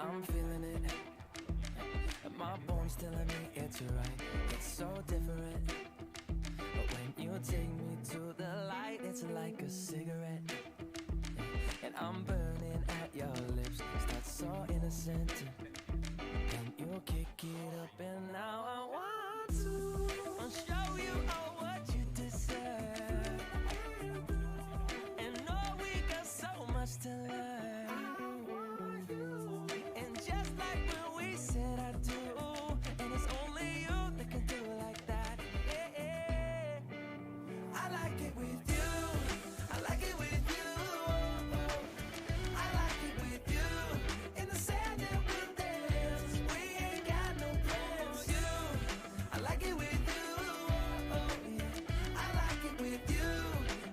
I'm feeling it. My bones telling me it's right. It's so different. But when you take me to the light, it's like a cigarette. And I'm burning at your lips. That's so innocent. And you kick it up, and now I want to show you all what you deserve. And know we got so much to learn. And just like when we said I do, and it's only you that can do it like that. Yeah, yeah. I like it with you. I like it with you. I like it with you. In the sand that we'll dance. We ain't got no plans. You. I like it with you. Yeah. I like it with you.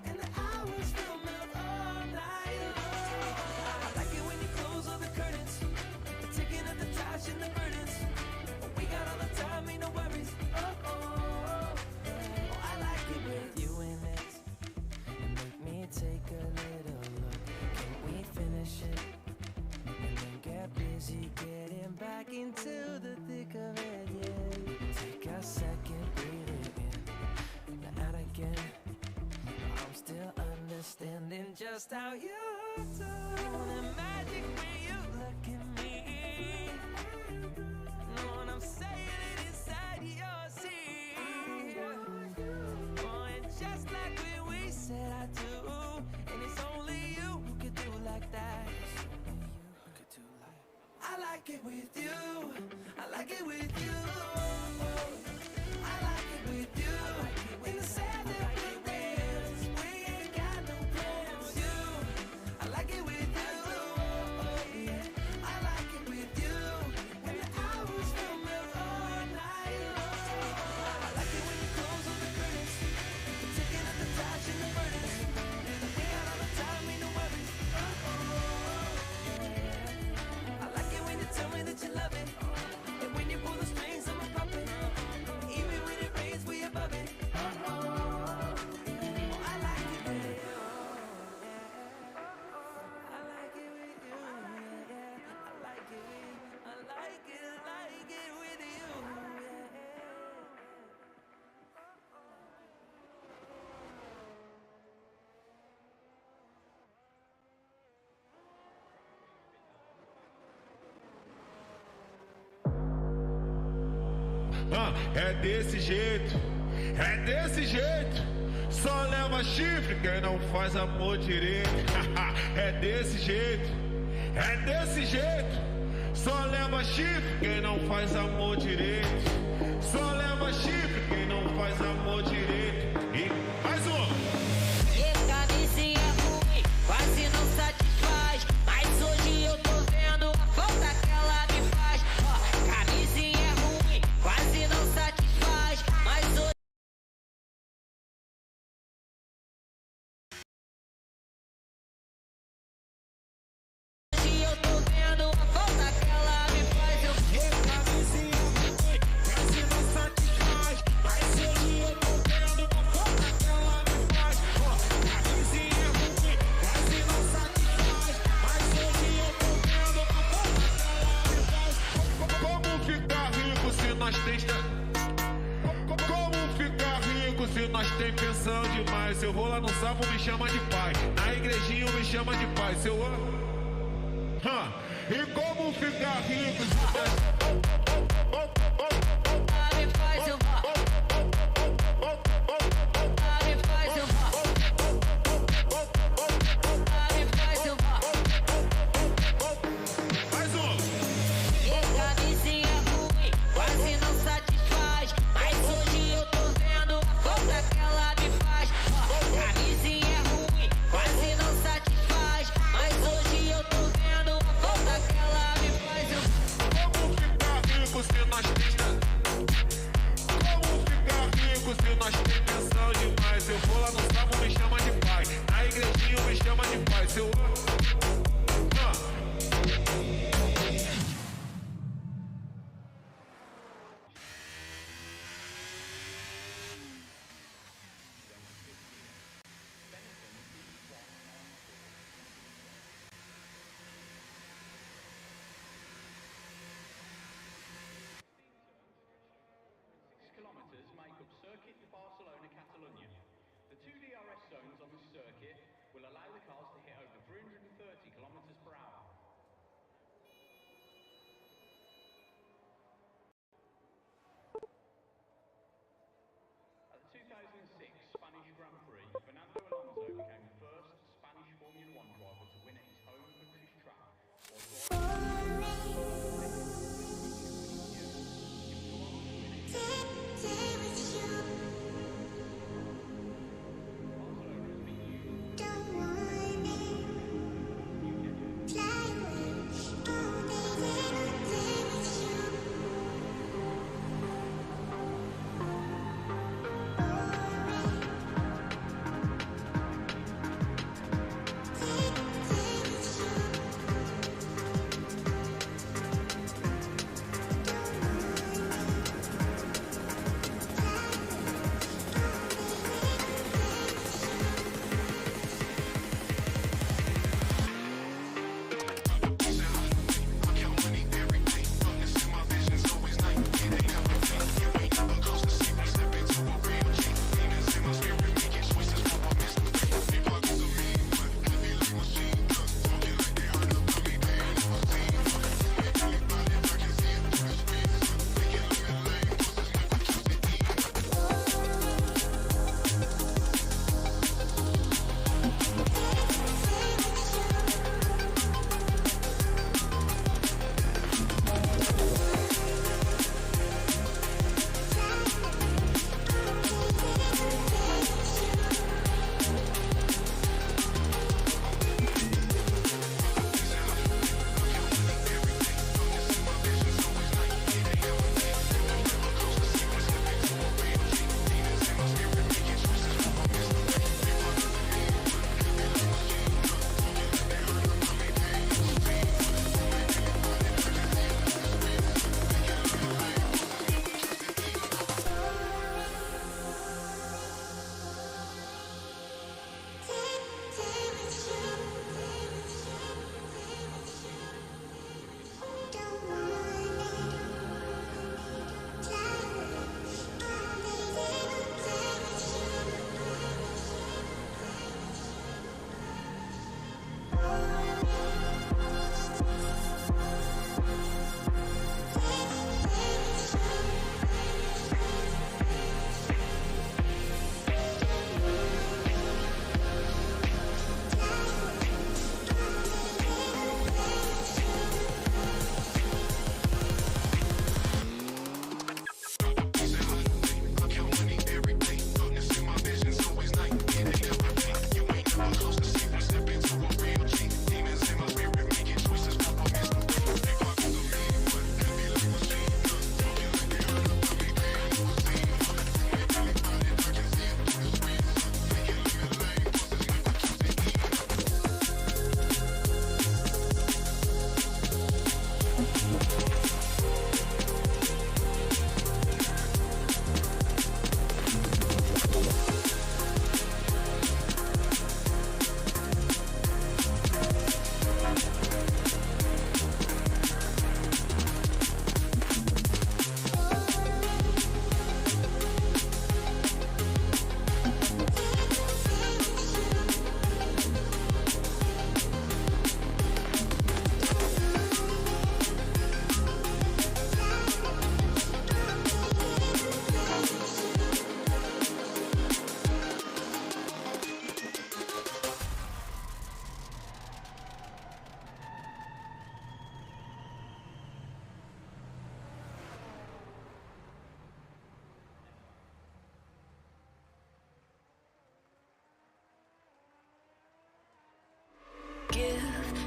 And the hours will melt all night long. I like it when you close all the curtains. Taking up the trash and the burdens. We got all the time, ain't no worries. Oh, I like it with you in it. And make me take a little look. Can we finish it? And then get busy getting back into the thick of it, yeah. Take a second, breathe it in. Now out again. I'm still understanding just how you do. The magic when you look at me. Know what I'm saying? It inside your seat. Oh, and just like when we said I do, and it's only you who could do like that. I like it with you. I like it with you. I like it with you. In the sand that we dance. We ain't got no plans. You. I like it with you. Yeah. I like it with you. And the hours will melt all night long. I like it when you close all the curtains. Taking up the trash and the burdens. We got all the time, ain't no worries. I like it when you tell me that you love it. And when you pull the strings, I'm a puppet. Even when it rains, we above it. I like it with you. I like it with you. I like it with you. É desse jeito, é desse jeito. Só leva chifre quem não faz amor direito. É desse jeito, é desse jeito. Só leva chifre quem não faz amor direito. Só leva chifre quem não faz amor direito. E mais um. Camisinha ruim, quase não satisfaz. Mas hoje eu tô vendo a falta que ela me faz. Camisinha ruim, quase não satisfaz. Mas hoje eu tô vendo a falta que ela me faz. Camisinha ruim, quase não satisfaz. Mas hoje eu tô vendo a falta que ela me faz. Camisinha ruim, quase não satisfaz. Mas hoje eu tô vendo a falta que ela me faz. Como ficar rico se nós tem... Como ficar rico se nós tem pensão demais? Se eu vou lá no sapo, me chama de pai. Na igrejinha, me chama de pai. Se eu amo... E como ficar rico se nós... me faz eu me faz eu me faz eu Mais um! Camisinha ruim, quase não satisfaz. Mas hoje eu tô vendo a falta que ela me faz. Camisinha ruim, quase não satisfaz. Mas hoje eu tô vendo a falta que ela me faz. Como ficar rico zones on this circuit will allow the cars to hit over 330 kilometers per hour. At the 2006 Spanish Grand Prix, Fernando Alonso became the first Spanish Formula One driver to win at his home country's track,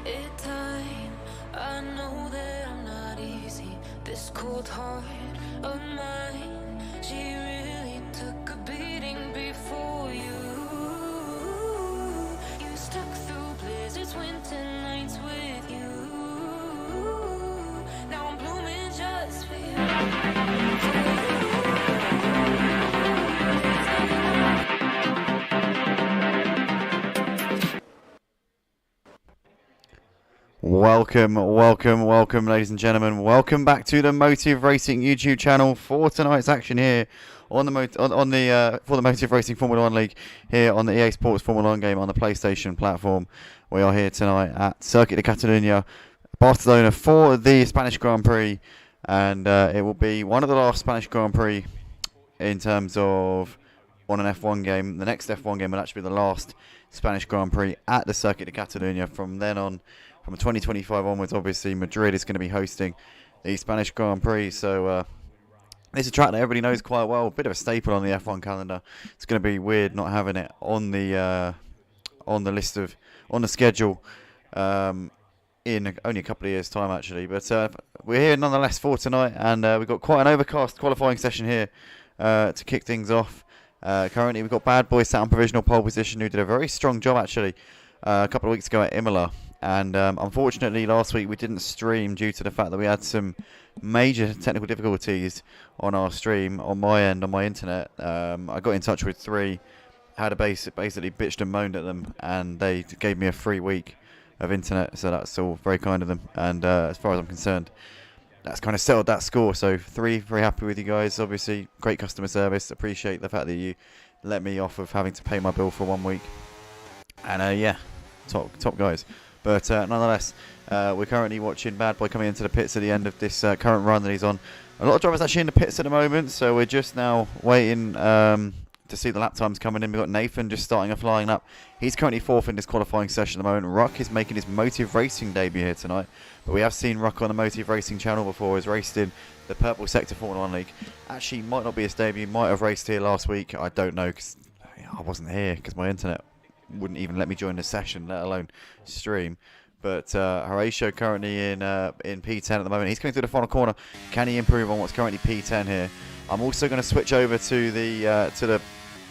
it time. I know that I'm not easy. This cold heart of mine, she really took a beating before you. You stuck through blizzards, winter nights with you. Now I'm blooming just for you. Welcome, ladies and gentlemen. Welcome back to the Motive Racing YouTube channel for tonight's action here on the for the Motive Racing Formula 1 League here on the EA Sports Formula 1 game on the PlayStation platform. We are here tonight at Circuit de Catalunya, Barcelona, for the Spanish Grand Prix, and it will be one of the last Spanish Grand Prix in terms of on an F1 game. The next F1 game will actually be the last Spanish Grand Prix at the Circuit de Catalunya. From then on, from 2025 onwards, obviously Madrid is going to be hosting the Spanish Grand Prix. So it's a track that everybody knows quite well, a bit of a staple on the F1 calendar. It's going to be weird not having it on the list of on the schedule in only a couple of years' time, actually. But we're here nonetheless for tonight, and we've got quite an overcast qualifying session here to kick things off. Currently, we've got Bad Boy sat on provisional pole position, who did a very strong job actually a couple of weeks ago at Imola. And unfortunately, last week we didn't stream due to the fact that we had some major technical difficulties on our stream, on my end, on my internet. I got in touch with Prix, basically bitched and moaned at them, and they gave me a free week of internet, so that's all very kind of them. And as far as I'm concerned, that's kind of settled that score. So Prix, very happy with you guys. Obviously, great customer service. Appreciate the fact that you let me off of having to pay my bill for 1 week. And yeah, top guys. But nonetheless, we're currently watching Bad Boy coming into the pits at the end of this current run that he's on. A lot of drivers actually in the pits at the moment, so we're just now waiting to see the lap times coming in. We've got Nathan just starting a flying lap. He's currently 4th in this qualifying session at the moment. Ruck is making his Motive Racing debut here tonight. But we have seen Ruck on the Motive Racing channel before. He's raced in the Purple Sector Formula 1 League. Actually, might not be his debut. Might have raced here last week. I don't know, because I wasn't here, because my internet wouldn't even let me join the session, let alone stream. But Horatio currently in P10 at the moment. He's coming through the final corner. Can he improve on what's currently P10 here? I'm also going to switch over to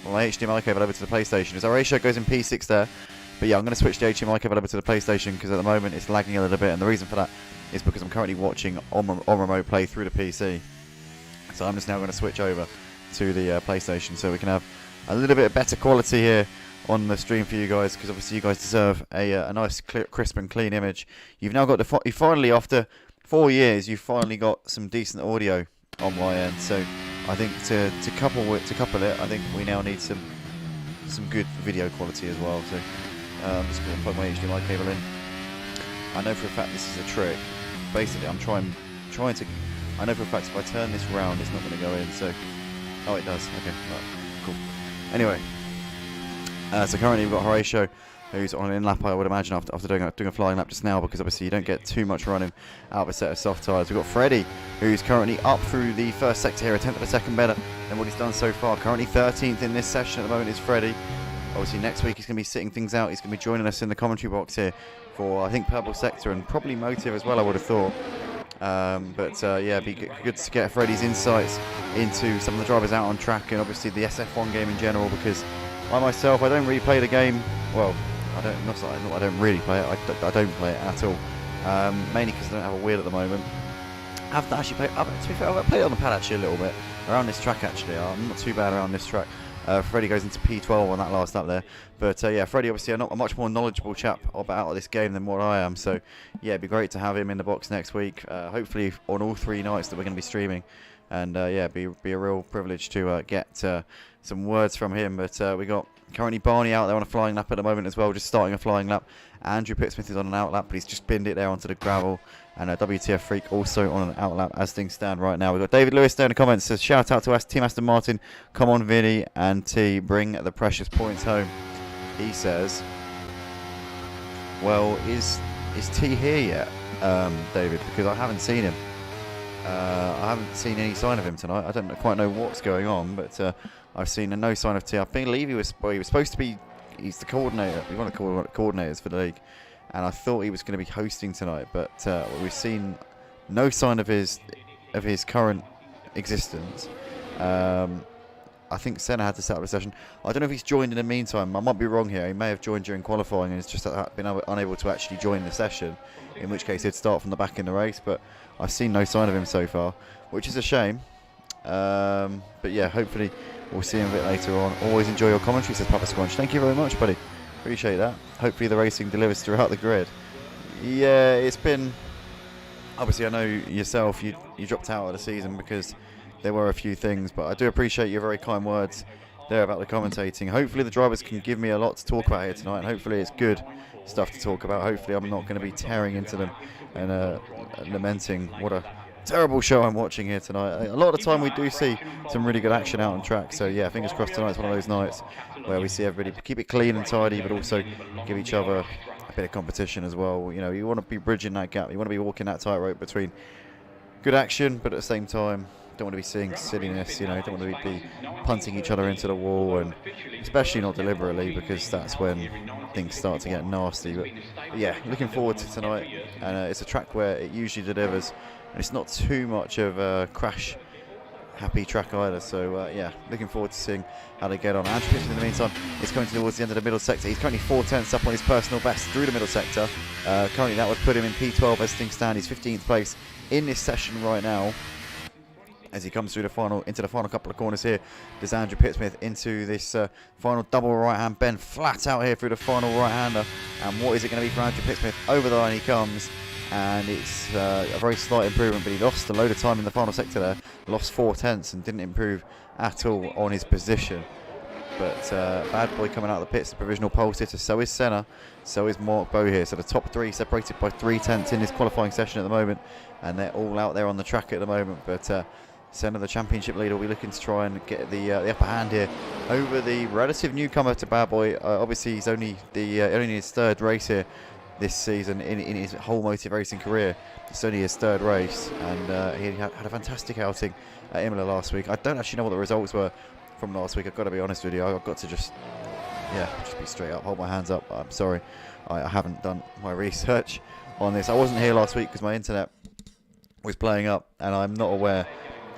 my HDMI cable over to the PlayStation. As Horatio goes in P6 there. But yeah, I'm going to switch the HDMI cable over to the PlayStation because at the moment it's lagging a little bit, and the reason for that is because I'm currently watching on remote play through the PC. So I'm just now going to switch over to the PlayStation so we can have a little bit better quality here on the stream for you guys, because obviously you guys deserve a nice, crisp and clean image. You've now got you finally, after 4 years, you've finally got some decent audio on my end. So I think to couple it, I think we now need some good video quality as well. So I'm just going to plug my HDMI cable in. I know for a fact this is a trick. Basically, I'm trying to. I know for a fact if I turn this round, it's not going to go in. So, oh, it does. Okay, right, cool. Anyway. So currently we've got Horatio, who's on an in-lap, I would imagine, after doing a flying lap just now, because obviously you don't get too much running out of a set of soft tyres. We've got Freddie, who's currently up through the first sector here, a tenth of a second better than what he's done so far. Currently 13th in this session at the moment is Freddie. Obviously next week he's going to be sitting things out. He's going to be joining us in the commentary box here for, I think, Purple Sector and probably Motive as well, I would have thought. Yeah, it'd be good to get Freddie's insights into some of the drivers out on track, and obviously the SF1 game in general, because I myself, I don't really play the game. Well, I don't really play it. I don't play it at all. Mainly because I don't have a wheel at the moment. I haven't actually played. To be fair, I've played it on the pad actually a little bit around this track. Actually, I'm not too bad around this track. Freddie goes into P12 on that last lap there. But yeah, Freddie obviously a much more knowledgeable chap about this game than what I am. So yeah, it'd be great to have him in the box next week. Hopefully on all 3 nights that we're going to be streaming. And yeah, be a real privilege to get some words from him. But we got currently Barney out there on a flying lap at the moment as well, just starting a flying lap. Andrew Pittsmith is on an out lap, but he's just binned it there onto the gravel. And WTF Freak also on an out lap as things stand right now. We've got David Lewis there in the comments, says shout out to us, Team Aston Martin, come on Vinny and T, bring the precious points home. He says, well, is T here yet, David? Because I haven't seen him. I haven't seen any sign of him tonight. I don't quite know what's going on, but I've seen no sign of T. I believe he was supposed to be. He's the coordinator. He's one of the coordinators for the league, and I thought he was going to be hosting tonight. But we've seen no sign of his current existence. I think Senna had to set up a session. I don't know if he's joined in the meantime. I might be wrong here. He may have joined during qualifying and has just been unable to actually join the session, in which case he'd start from the back in the race. But I've seen no sign of him so far, which is a shame. But yeah, hopefully we'll see him a bit later on. Always enjoy your commentary, says Papa Squanch. Thank you very much, buddy. Appreciate that. Hopefully the racing delivers throughout the grid. Yeah, it's been... Obviously, I know yourself, you dropped out of the season because there were a few things, but I do appreciate your very kind words there about the commentating. Hopefully the drivers can give me a lot to talk about here tonight, and hopefully it's good stuff to talk about. Hopefully I'm not going to be tearing into them and lamenting what a terrible show I'm watching here tonight. A lot of the time we do see some really good action out on track, so yeah, fingers crossed tonight's one of those nights where we see everybody keep it clean and tidy, but also give each other a bit of competition as well. You know, you want to be bridging that gap, you want to be walking that tightrope between good action, but at the same time don't want to be seeing silliness, you know, don't want to be punting each other into the wall, and especially not deliberately, because that's when things start to get nasty. But yeah, looking forward to tonight, and it's a track where it usually delivers, and it's not too much of a crash happy track either, so yeah, looking forward to seeing how they get on. Andrew Pitchford in the meantime is coming towards the end of the middle sector. He's currently 4/10 up on his personal best through the middle sector. Currently that would put him in P12 as things stand. He's 15th place in this session right now. As he comes through into the final couple of corners here, does Andrew Pittsmith into this final double right hand bend, flat out here through the final right hander. And what is it going to be for Andrew Pittsmith? Over the line he comes, and it's a very slight improvement, but he lost a load of time in the final sector there, lost 4/10 and didn't improve at all on his position. But Bad Boy coming out of the pits, the provisional pole sitter, so is Senna, so is Mark Bow here. So the top three separated by 3/10 in this qualifying session at the moment, and they're all out there on the track at the moment. But Senna, the championship leader, will be looking to try and get the upper hand here over the relative newcomer to Bad Boy. Obviously, he's only his third race here this season in his whole motor racing career. It's only his third race, and he had a fantastic outing at Imola last week. I don't actually know what the results were from last week. I've got to be honest with you. I've got to just be straight up, hold my hands up. I'm sorry, I haven't done my research on this. I wasn't here last week because my internet was playing up, and I'm not aware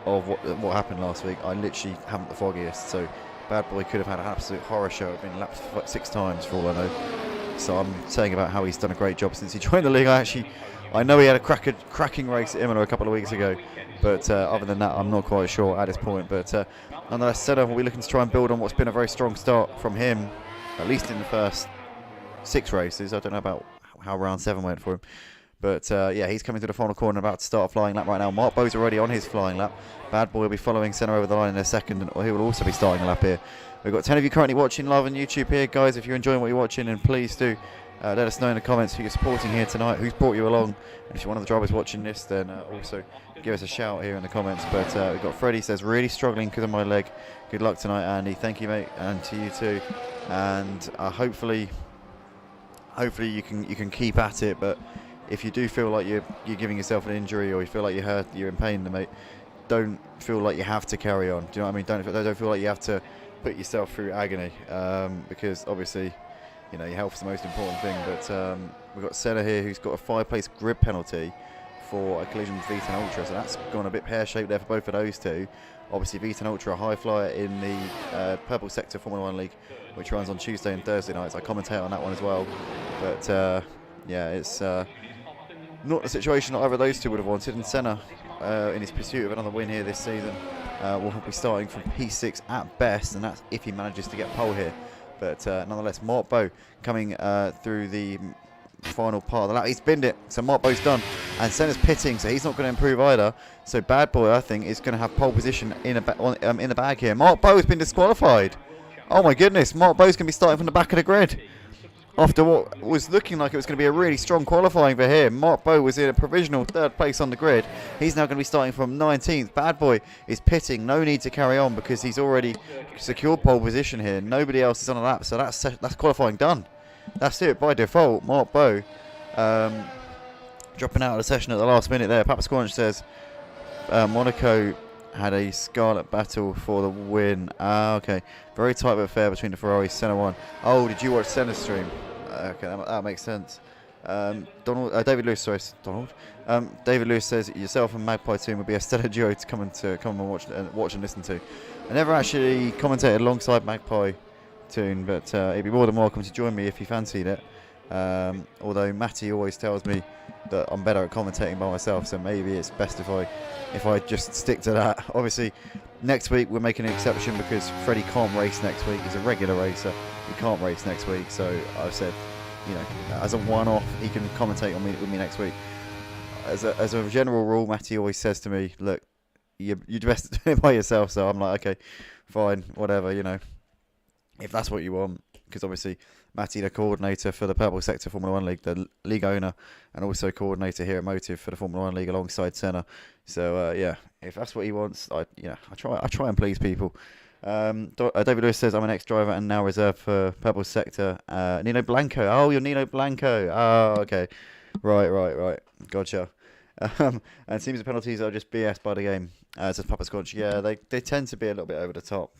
of what happened last week. I literally haven't the foggiest. So Bad Boy could have had an absolute horror show. I've been lapped like 6 times for all I know. So I'm saying about how he's done a great job since he joined the league. I know he had a cracking race at Imola a couple of weeks ago, but other than that, I'm not quite sure at this point. But nonetheless, Senna will be looking to try and build on what's been a very strong start from him, at least in the first 6 races. I don't know about how round 7 went for him. But yeah, he's coming to the final corner, about to start a flying lap right now. Mark Bow's already on his flying lap. Bad Boy will be following Senna over the line in a second, and he will also be starting a lap here. We've got 10 of you currently watching live on YouTube here, guys. If you're enjoying what you're watching, and please do let us know in the comments who you're supporting here tonight, who's brought you along. And if you're one of the drivers watching this, then also give us a shout here in the comments. But we've got Freddie says, really struggling because of my leg. Good luck tonight, Andy. Thank you, mate, and to you too. And hopefully you can keep at it. But if you do feel like you're giving yourself an injury, or you feel like you're hurt, you're in pain, then mate, don't feel like you have to carry on. Do you know what I mean? Don't feel like you have to put yourself through agony, because obviously, you know, your health is the most important thing. But we've got Senna here, who's got a 5-place grid penalty for a collision with V10 Ultra, so that's gone a bit pear-shaped there for both of those two. Obviously, V10 Ultra, a high flyer in the Purple Sector Formula 1 League, which runs on Tuesday and Thursday nights. I commentate on that one as well. But yeah, it's not the situation that either of those two would have wanted. And Senna, in his pursuit of another win here this season, will be starting from P6 at best, and that's if he manages to get pole here. But nonetheless, Mark Bow coming through the final part of the lap. He's binned it, so Mark Bow's done. And Senna's pitting, so he's not going to improve either. So Bad Boy, I think, is going to have pole position in the bag here. Mark Bow has been disqualified. Oh my goodness, Mark Bow's going to be starting from the back of the grid. After what was looking like it was going to be a really strong qualifying for him. Mark Bow was in a provisional 3rd place on the grid. He's now going to be starting from 19th. Bad Boy is pitting. No need to carry on because he's already secured pole position here. Nobody else is on a lap, so that's qualifying done. That's it by default. Mark Bow dropping out of the session at the last minute there. Papa Squanch says Monaco had a scarlet battle for the win. Okay, very tight but fair between the Ferraris. Senna won. Oh, did you watch Senna's stream? Okay, that makes sense. David Lewis, sorry, Donald. David Lewis says yourself and Magpie team would be a stellar duo to come and watch and listen to. I never actually commentated alongside Magpie Toon, but he'd be more than welcome to join me if he fancied it. Although Matty always tells me that I'm better at commentating by myself, so maybe it's best if I just stick to that. Obviously, next week we're making an exception because Freddie can't race next week. He's a regular racer. He can't race next week, so I've said, you know, as a one-off, he can commentate with me next week. As a general rule, Matty always says to me, look, you're best doing it by yourself. So I'm like, okay, fine, whatever, you know, if that's what you want. Because obviously, Matty, the coordinator for the Purple Sector Formula One League, the league owner, and also coordinator here at Motive for the Formula One League alongside Senna. So yeah, if that's what he wants, I try and please people. David Lewis says, I'm an ex-driver and now reserved for Purple Sector. Nino Blanco. Oh, you're Nino Blanco. Oh, okay. Right. Gotcha. And it seems the penalties are just BS by the game, says Papa Scotch. Yeah, they tend to be a little bit over the top.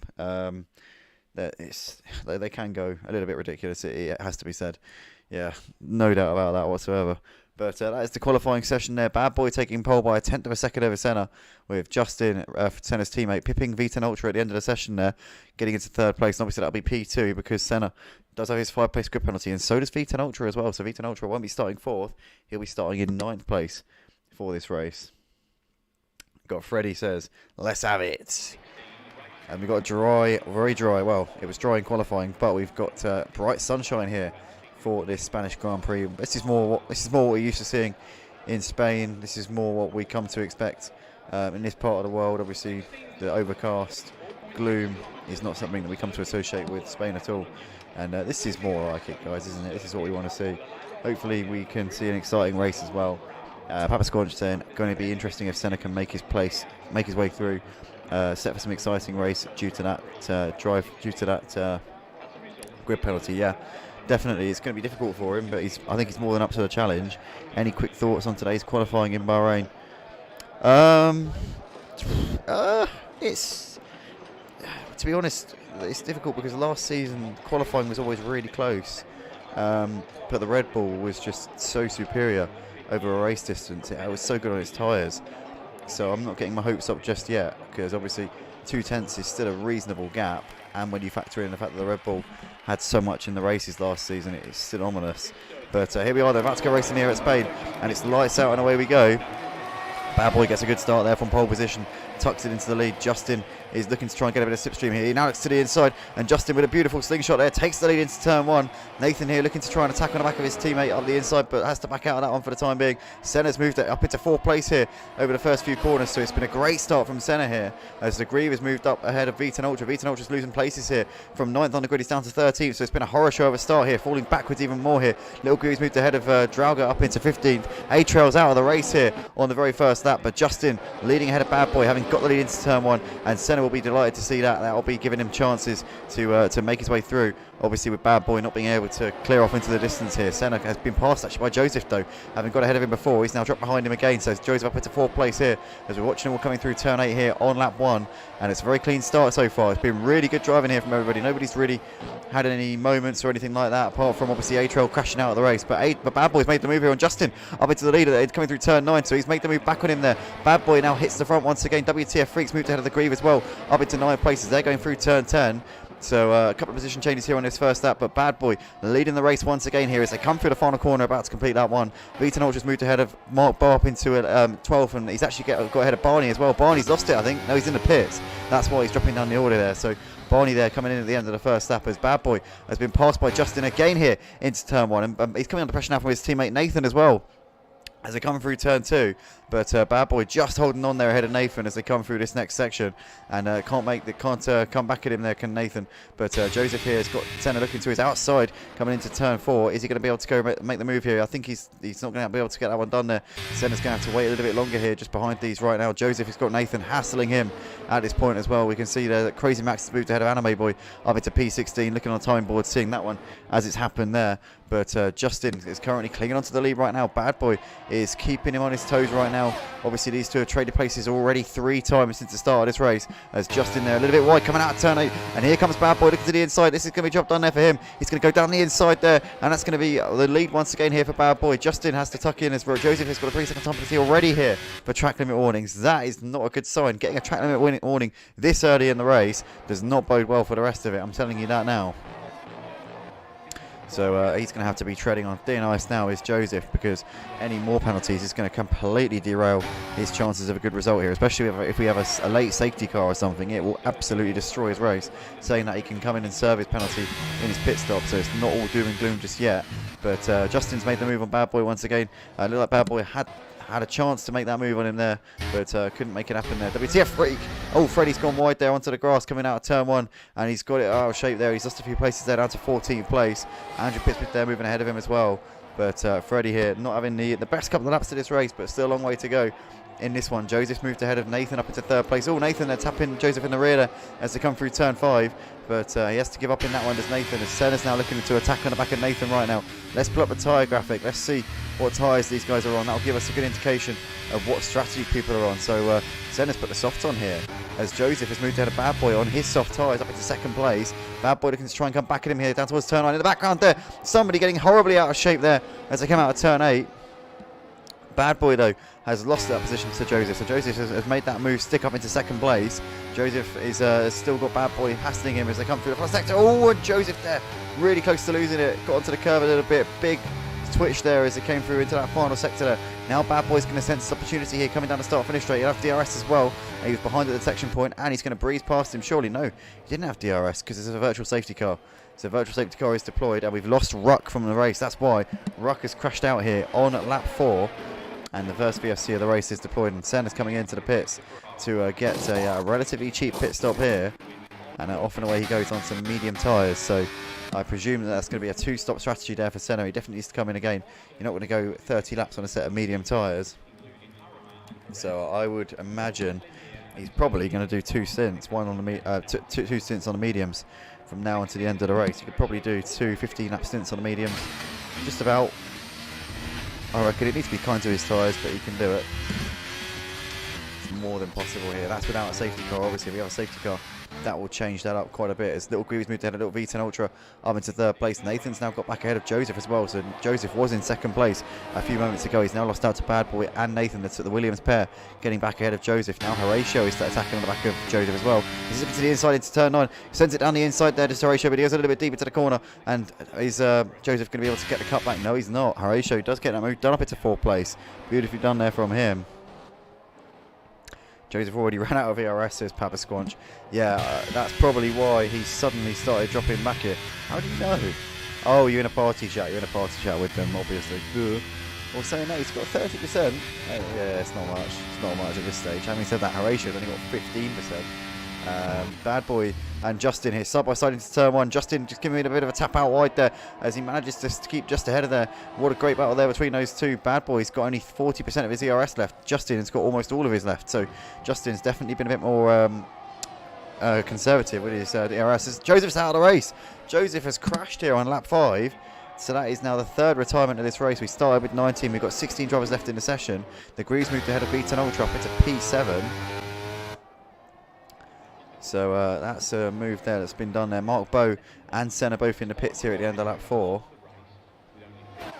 They can go a little bit ridiculous, it has to be said. Yeah, no doubt about that whatsoever. But that is the qualifying session there. Bad Boy taking pole by a tenth of a second over Senna, with Justin, Senna's teammate, pipping V10 Ultra at the end of the session there, getting into third place. And obviously that'll be P2 because Senna does have his 5-place grid penalty, and so does V10 Ultra as well. So V10 Ultra won't be starting 4th, he'll be starting in 9th place for this race. Got Freddie says, let's have it. And we've got dry, very dry. Well, it was dry in qualifying, but we've got bright sunshine here for this Spanish Grand Prix. This is more what we're used to seeing in Spain. This is more what we come to expect in this part of the world. Obviously, the overcast gloom is not something that we come to associate with Spain at all. And this is more like it, guys, isn't it? This is what we want to see. Hopefully, we can see an exciting race as well. Papa Scorch saying, going to be interesting if Senna can make his way through. Set for some exciting race due to that grid penalty. Yeah, definitely, it's going to be difficult for him, but I think he's more than up to the challenge. Any quick thoughts on today's qualifying in Bahrain? It's, to be honest, it's difficult because last season qualifying was always really close, but the Red Bull was just so superior over a race distance. It was so good on its tyres. So I'm not getting my hopes up just yet, because obviously 2 tenths is still a reasonable gap, and when you factor in the fact that the Red Bull had so much in the races last season, it is still ominous. But here we are, they're about to go racing here at Spain, and it's lights out and away we go. Bad Boy gets a good start there from pole position, tucks it into the lead. Justin is looking to try and get a bit of slipstream here. He now looks to the inside, and Justin with a beautiful slingshot there takes the lead into turn 1. Nathan here looking to try and attack on the back of his teammate up the inside, but has to back out of that one for the time being. Senna's moved it up into 4th place here over the first few corners, so it's been a great start from Senna here as the Grieve has moved up ahead of V10 Ultra. V10 Ultra's losing places here from 9th on the grid. He's down to 13th, so it's been a horror show of a start here, falling backwards even more here. Little Grieve's moved ahead of Drauga up into 15th. A-Trail's out of the race here on the very first lap, but Justin leading ahead of Bad Boy, having got the lead into turn 1, and Senna will be delighted to see that. That will be giving him chances to make his way through. Obviously, with Bad Boy not being able to clear off into the distance here. Senna has been passed actually by Joseph though, having got ahead of him before. He's now dropped behind him again, so Joseph up into 4th place here as we're watching him all coming through turn 8 here on lap 1, and it's a very clean start so far. It's been really good driving here from everybody. Nobody's really had any moments or anything like that, apart from obviously A-Trail crashing out of the race. But Bad Boy's made the move here on Justin up into the leader. He's coming through turn 9, so he's made the move back on him there. Bad Boy now hits the front once again. WTF Freaks moved ahead of the Grieve as well, up into 9 places. They're going through turn 10. So a couple of position changes here on this first lap, but Bad Boy leading the race once again here as they come through the final corner, about to complete that one. V10 Ultra's moved ahead of Mark Barp into 12th, and he's actually got ahead of Barney as well. Barney's lost it, I think. No, he's in the pits. That's why he's dropping down the order there. So Barney there coming in at the end of the first lap as Bad Boy has been passed by Justin again here into turn 1, and he's coming under pressure now from his teammate Nathan as well as they come through turn 2. But Bad Boy just holding on there ahead of Nathan as they come through this next section, and can't come back at him there, can Nathan. But Joseph here has got Senna looking to his outside coming into turn 4. Is he going to be able to go make the move here? I think he's not going to be able to get that one done there. Senna's going to have to wait a little bit longer here just behind these right now. Joseph has got Nathan hassling him at this point as well. We can see there that Crazy Max has moved ahead of Anime Boy up into P16, looking on the time board, seeing that one as it's happened there. But Justin is currently clinging onto the lead right now. Bad Boy is keeping him on his toes right now. Obviously, these two have traded places already 3 times since the start of this race. As Justin there, a little bit wide, coming out of turn 8. And here comes Bad Boy looking to the inside. This is going to be job done there for him. He's going to go down the inside there. And that's going to be the lead once again here for Bad Boy. Justin has to tuck in as Joseph has got a 3-second time penalty already here for track limit warnings. That is not a good sign. Getting a track limit warning this early in the race does not bode well for the rest of it. I'm telling you that now. So he's going to have to be treading on thin ice now, is Joseph, because any more penalties is going to completely derail his chances of a good result here, especially if we have a late safety car or something. It will absolutely destroy his race, saying that he can come in and serve his penalty in his pit stop, so it's not all doom and gloom just yet. But Justin's made the move on Bad Boy once again. Looked like Bad Boy had had a chance to make that move on him there, but couldn't make it happen there. WTF Freak! Oh, Freddie's gone wide there onto the grass coming out of turn 1, and he's got it out of shape there. He's lost a few places there, down to 14th place. Andrew Pittsmith there moving ahead of him as well. But Freddie here not having the best couple of laps to this race, but still a long way to go in this one. Joseph's moved ahead of Nathan up into 3rd place. Oh, Nathan, they're tapping Joseph in the rear there as they come through turn 5. But he has to give up in that one, does Nathan, as Senna's now looking to attack on the back of Nathan right now. Let's pull up the tyre graphic. Let's see what tyres these guys are on. That'll give us a good indication of what strategy people are on. So Senna's put the softs on here, as Joseph has moved ahead of Bad Boy on his soft tyres up into 2nd place. Bad Boy looking to try and come back at him here down towards turn 9. In the background there, somebody getting horribly out of shape there as they come out of turn 8. Bad Boy, though, has lost that position to Joseph. So Joseph has made that move, stick up into 2nd place. Joseph is still got Bad Boy hassling him as they come through the front sector. Oh, and Joseph there, really close to losing it. Got onto the curve a little bit. Big twitch there as it came through into that final sector there. Now Bad Boy's going to sense this opportunity here, coming down the start-finish straight. He'll have DRS as well. And he was behind at the detection point, and he's going to breeze past him. Surely, no, he didn't have DRS because it's a virtual safety car. So virtual safety car is deployed, and we've lost Ruck from the race. That's why Ruck has crashed out here on lap 4. And the first VFC of the race is deployed, and Senna's coming into the pits to get a relatively cheap pit stop here. And off and away he goes on some medium tyres. So I presume that's going to be a 2-stop strategy there for Senna. He definitely needs to come in again. You're not going to go 30 laps on a set of medium tyres. So I would imagine he's probably going to do 2 stints, one on the two stints on the mediums from now until the end of the race. You could probably do 2 15-lap stints on the mediums, just about. I reckon it needs to be kind to his tyres, but he can do it. It's more than possible here. That's without a safety car. Obviously, if we have a safety car, that will change that up quite a bit. As Little Grievy's moved ahead a Little V10 Ultra up into 3rd place. Nathan's now got back ahead of Joseph as well. So Joseph was in 2nd place a few moments ago. He's now lost out to Bad Boy and Nathan. That's at the Williams pair, getting back ahead of Joseph. Now Horatio is attacking on the back of Joseph as well. He's looking to the inside into turn 9. Sends it down the inside there to Horatio, but he goes a little bit deep into the corner. And is Joseph going to be able to get the cut back? No, he's not. Horatio does get that move done up into 4th place. Beautifully done there from him. Joseph already ran out of ERS, says Papa Squanch. Yeah, that's probably why he suddenly started dropping back here. How do you know? Oh, you're in a party chat. You're in a party chat with them, obviously. Or saying that he's got 30%. Yeah, it's not much. It's not much at this stage. Having said that, Horatio's only got 15%. Bad Boy and Justin here, side by side into turn 1. Justin just giving it a bit of a tap out wide there as he manages to keep just ahead of there. What a great battle there between those two. Bad Boy's got only 40% of his ERS left. Justin has got almost all of his left. So Justin's definitely been a bit more conservative with his ERS. Joseph's out of the race. Joseph has crashed here on lap 5. So that is now the 3rd retirement of this race. We started with 19. We've got 16 drivers left in the session. The Greaves moved ahead of V10 Ultra up into P7. So that's a move there that's been done there. Mark Bow and Senna both in the pits here at the end of lap 4.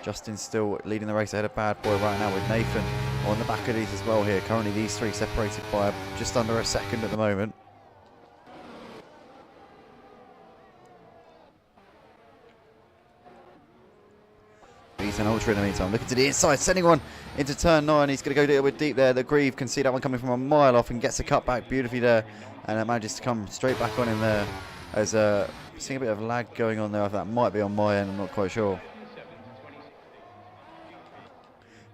Justin's still leading the race ahead of Bad Boy right now with Nathan on the back of these as well here. Currently these three separated by just under a second at the moment. V10 Ultra in the meantime, looking to the inside, sending one into turn 9. He's going to go a little bit deep there. The Grieve can see that one coming from a mile off and gets a cut back beautifully there. And it manages to come straight back on him there. As seeing a bit of lag going on there. That might be on my end, I'm not quite sure.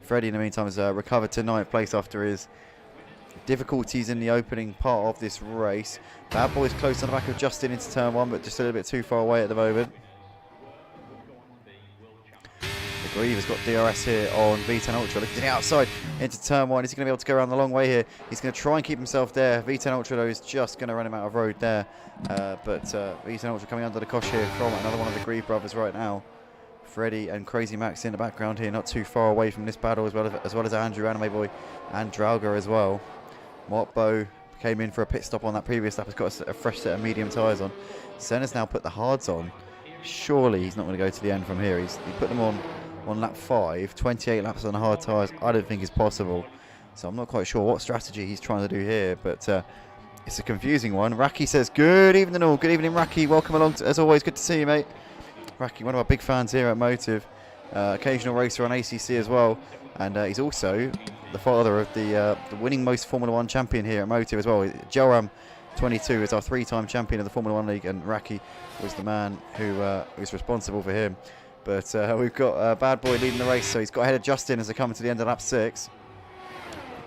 Freddie in the meantime has recovered to 9th place after his difficulties in the opening part of this race. Bad Boy's close on the back of Justin into turn 1, but just a little bit too far away at the moment. Grieve has got DRS here on V10 Ultra. Looking to the outside into turn 1. Is he going to be able to go around the long way here? He's going to try and keep himself there. V10 Ultra, though, is just going to run him out of road there. But V10 Ultra coming under the cosh here from another one of the Grieve brothers right now. Freddie and Crazy Max in the background here, not too far away from this battle, as well as Andrew, Anime Boy, and Drauger as well. Mark Bow came in for a pit stop on that previous lap. Has got a fresh set of medium tyres on. Senna's now put the hards on. Surely he's not going to go to the end from here. He put them on lap 5, 28 laps on the hard tyres. I don't think it's possible. So I'm not quite sure what strategy he's trying to do here, but it's a confusing one. Raki says, good evening all. Good evening, Raki. Welcome along, as always. Good to see you, mate. Raki, one of our big fans here at Motive. Occasional racer on ACC as well. And he's also the father of the winning most Formula 1 champion here at Motive as well. Joram 22 is our 3-time champion of the Formula 1 League, and Raki was the man who was responsible for him. But we've got Bad Boy leading the race, so he's got ahead of Justin as they come to the end of lap 6.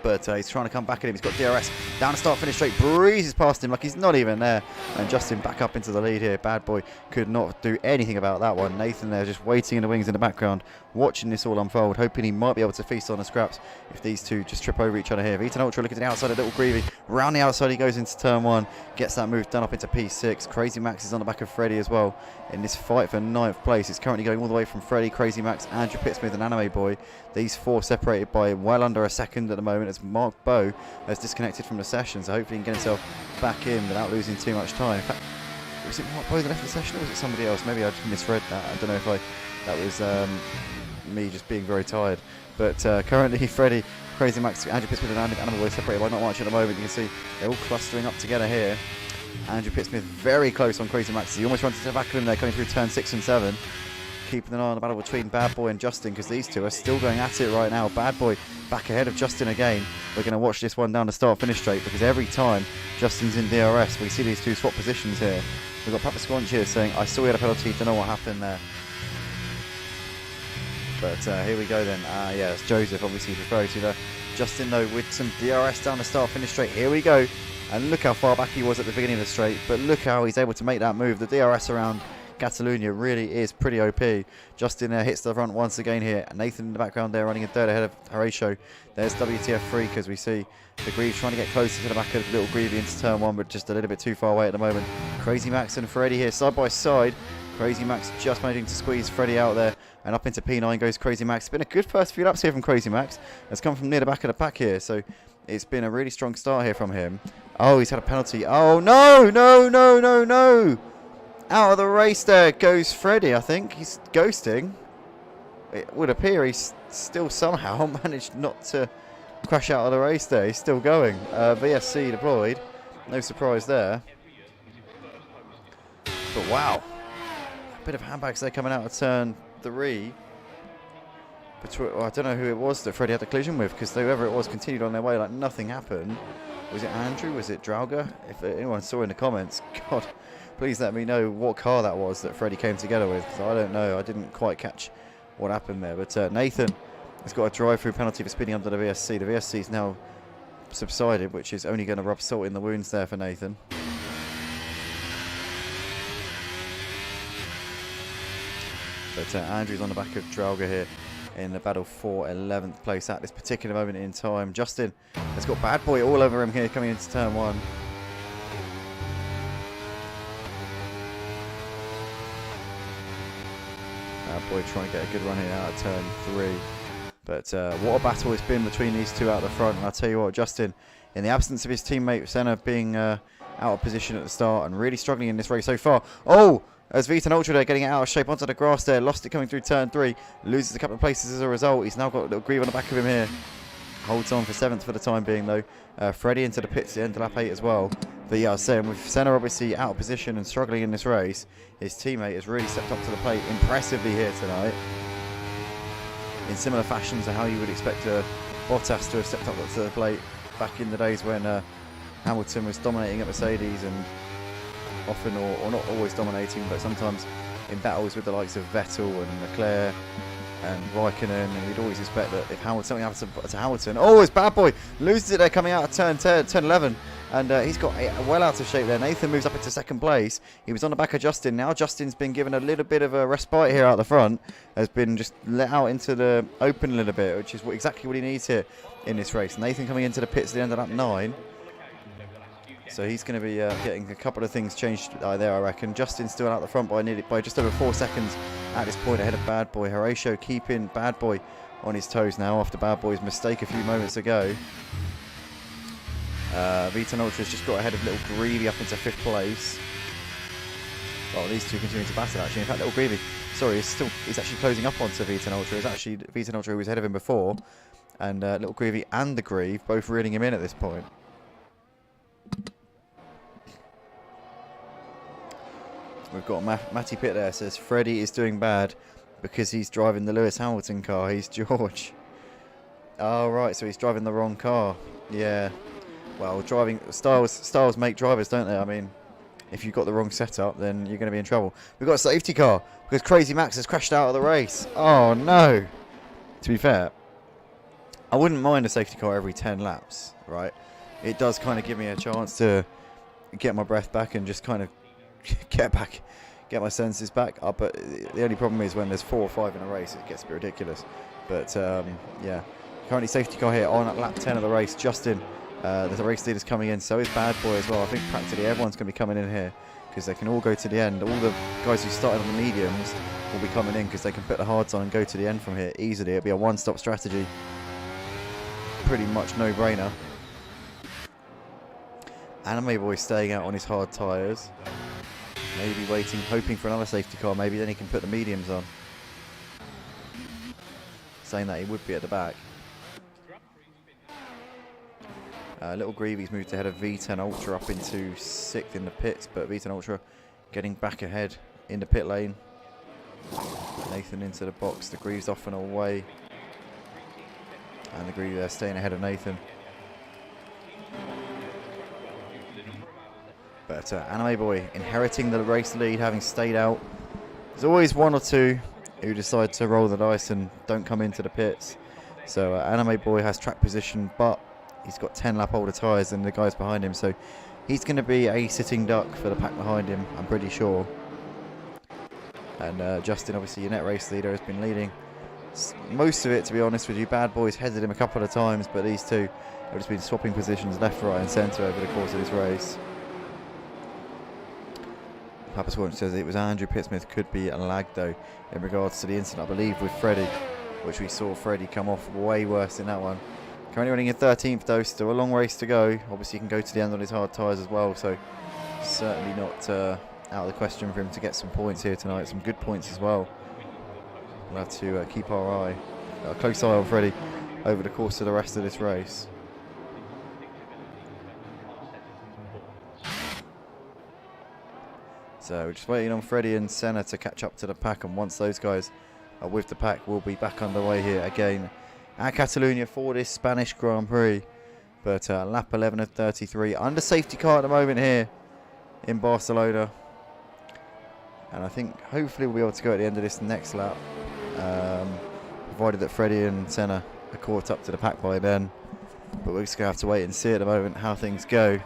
But he's trying to come back at him. He's got DRS down the start, finish straight, breezes past him like he's not even there. And Justin back up into the lead here. Bad Boy could not do anything about that one. Nathan there just waiting in the wings in the background, watching this all unfold, hoping he might be able to feast on the scraps if these two just trip over each other here. Vita Ultra looking to the outside of Little Greavy. Round the outside he goes into turn 1, gets that move done up into P6. Crazy Max is on the back of Freddy as well in this fight for 9th place. It's currently going all the way from Freddy, Crazy Max, Andrew Pittsmith and Anime Boy. These 4 separated by well under a second at the moment as Mark Bow has disconnected from the session, so hopefully he can get himself back in without losing too much time. In fact, was it Mark Bow that left the session or was it somebody else? Maybe I just misread that. I don't know if that was me just being very tired. But currently Freddy, Crazy Max, Andrew Pittsmith and Anime Boy separated by not much at the moment. You can see they're all clustering up together here. Andrew Pittsmith very close on Crazy Max. He almost runs to the back of him there, coming through turn 6 and 7. Keeping an eye on the battle between Bad Boy and Justin, because these two are still going at it right now. Bad Boy back ahead of Justin again. We're going to watch this one down the start finish straight, because every time Justin's in DRS, we see these two swap positions here. We've got Papa Squanch here saying, I saw he had a penalty, don't know what happened there. But here we go then. Yeah, it's Joseph obviously referring to there. Justin though with some DRS down the start finish straight. Here we go. And look how far back he was at the beginning of the straight, but look how he's able to make that move. The DRS around Catalunya really is pretty OP. Justin hits the front once again here. Nathan in the background there running a third ahead of Horatio. There's WTF Freak as we see the Greaves trying to get closer to the back of Little Greavy into turn 1, but just a little bit too far away at the moment. Crazy Max and Freddy here side by side. Crazy Max just managing to squeeze Freddy out there, and up into P9 goes Crazy Max. It's been a good first few laps here from Crazy Max. Has come from near the back of the pack here, so it's been a really strong start here from him. Oh, he's had a penalty. Oh, no, no, no, no, no. Out of the race there goes Freddy, I think. He's ghosting. It would appear he's still somehow managed not to crash out of the race there. He's still going. VSC deployed. No surprise there. But wow. A bit of handbags there coming out of turn 3. Well, I don't know who it was that Freddy had the collision with, because whoever it was continued on their way like nothing happened. Was it Andrew? Was it Drauger? If anyone saw in the comments, God, please let me know what car that was that Freddy came together with, because I don't know. I didn't quite catch what happened there. But Nathan has got a drive-through penalty for speeding under the VSC. The VSC is now subsided, which is only going to rub salt in the wounds there for Nathan. But Andrew's on the back of Drauger here in the battle for 11th place at this particular moment in time. Justin has got Bad Boy all over him here coming into turn 1. Bad Boy trying to get a good run here out of turn 3. But what a battle it's been between these two out the front. And I'll tell you what, Justin, in the absence of his teammate Senna being out of position at the start and really struggling in this race so far. Oh! As Vita Ultra there getting it out of shape onto the grass there. Lost it coming through turn 3. Loses a couple of places as a result. He's now got a little Grieve on the back of him here. Holds on for 7th for the time being though. Freddy into the pits at the end of lap 8 as well. But yeah, I was saying, with Senna obviously out of position and struggling in this race, his teammate has really stepped up to the plate impressively here tonight. In similar fashion to how you would expect Bottas to have stepped up to the plate back in the days when Hamilton was dominating at Mercedes, and often or not always dominating, but sometimes in battles with the likes of Vettel and Leclerc and Raikkonen, and we'd always expect that if something happens to Hamilton, oh, it's Bad Boy, loses it there coming out of turn 11, and he's got well out of shape there. Nathan moves up into 2nd place. He was on the back of Justin. Now Justin's been given a little bit of a respite here out the front, has been just let out into the open a little bit, which is exactly what he needs here in this race. Nathan coming into the pits at the end of lap 9. So he's going to be getting a couple of things changed there, I reckon. Justin's still out the front by just over 4 seconds at this point ahead of Bad Boy. Horatio keeping Bad Boy on his toes now after Bad Boy's mistake a few moments ago. Vita Ultra's just got ahead of Little Greavy up into 5th place. Well, these two continuing to battle actually. In fact, Little Greavy, sorry, he's actually closing up onto Vita Ultra. It's actually Vita Ultra who was ahead of him before, and Little Greavy and the Grieve both reeling him in at this point. We've got Matty Pitt there, says Freddy is doing bad because he's driving the Lewis Hamilton car. He's George. Oh, right, so he's driving the wrong car. Yeah. Well, driving styles make drivers, don't they? I mean, if you've got the wrong setup, then you're going to be in trouble. We've got a safety car because Crazy Max has crashed out of the race. Oh, no. To be fair, I wouldn't mind a safety car every 10 laps, right? It does kind of give me a chance to get my breath back and just kind of get my senses back. But the only problem is when there's 4 or 5 in a race, it gets a bit ridiculous. But yeah, currently safety car here on at lap 10 of the race. Justin, the race leader's coming in, so is Bad Boy as well. I think practically everyone's going to be coming in here because they can all go to the end. All the guys who started on the mediums will be coming in because they can put the hards on and go to the end from here easily. It'll be a one-stop strategy. Pretty much no-brainer. Anime Boy staying out on his hard tyres. Maybe waiting, hoping for another safety car. Maybe then he can put the mediums on. Saying that he would be at the back. Little Greavy's moved ahead of V10 Ultra up into 6th in the pits, but V10 Ultra getting back ahead in the pit lane. Nathan into the box. The Greaves off and away. And the Greavy there staying ahead of Nathan. But Anime Boy inheriting the race lead, having stayed out. There's always one or two who decide to roll the dice and don't come into the pits. So Anime Boy has track position, but he's got 10 lap older tyres than the guys behind him. So he's going to be a sitting duck for the pack behind him, I'm pretty sure. And Justin, obviously your net race leader, has been leading most of it, to be honest with you. Bad Boy's headed him a couple of times, but these two have just been swapping positions left, right and centre over the course of this race. Papa Swan says it was Andrew Pittsmith, could be a lag though in regards to the incident, I believe, with Freddie, which we saw Freddie come off way worse in that one. Currently running in 13th though, still a long race to go. Obviously he can go to the end on his hard tyres as well, so certainly not out of the question for him to get some points here tonight, some good points as well. We'll have to keep our close eye on Freddie over the course of the rest of this race. So we're just waiting on Freddie and Senna to catch up to the pack, and once those guys are with the pack, we'll be back underway here again at Catalunya for this Spanish Grand Prix. But lap 11 of 33, under safety car at the moment here in Barcelona. And I think hopefully we'll be able to go at the end of this next lap, provided that Freddie and Senna are caught up to the pack by then. But we're just going to have to wait and see at the moment how things go.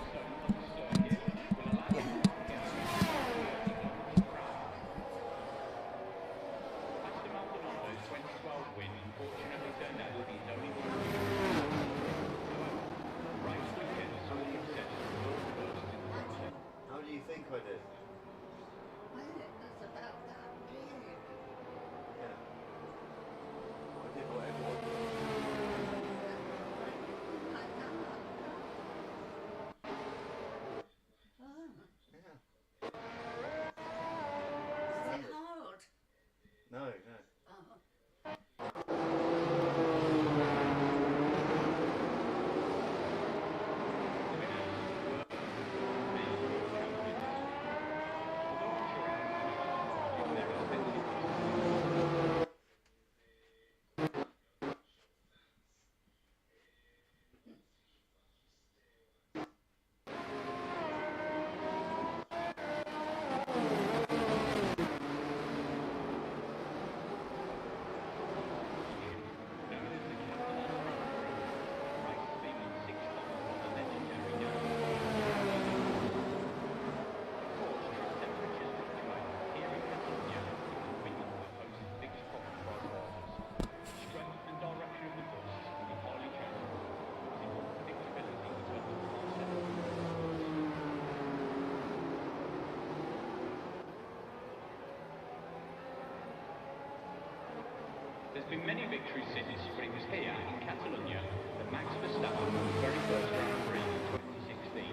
There's been many victories since, but it was here in Catalunya that Max Verstappen won his very first Grand Prix in 2016.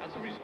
As a result,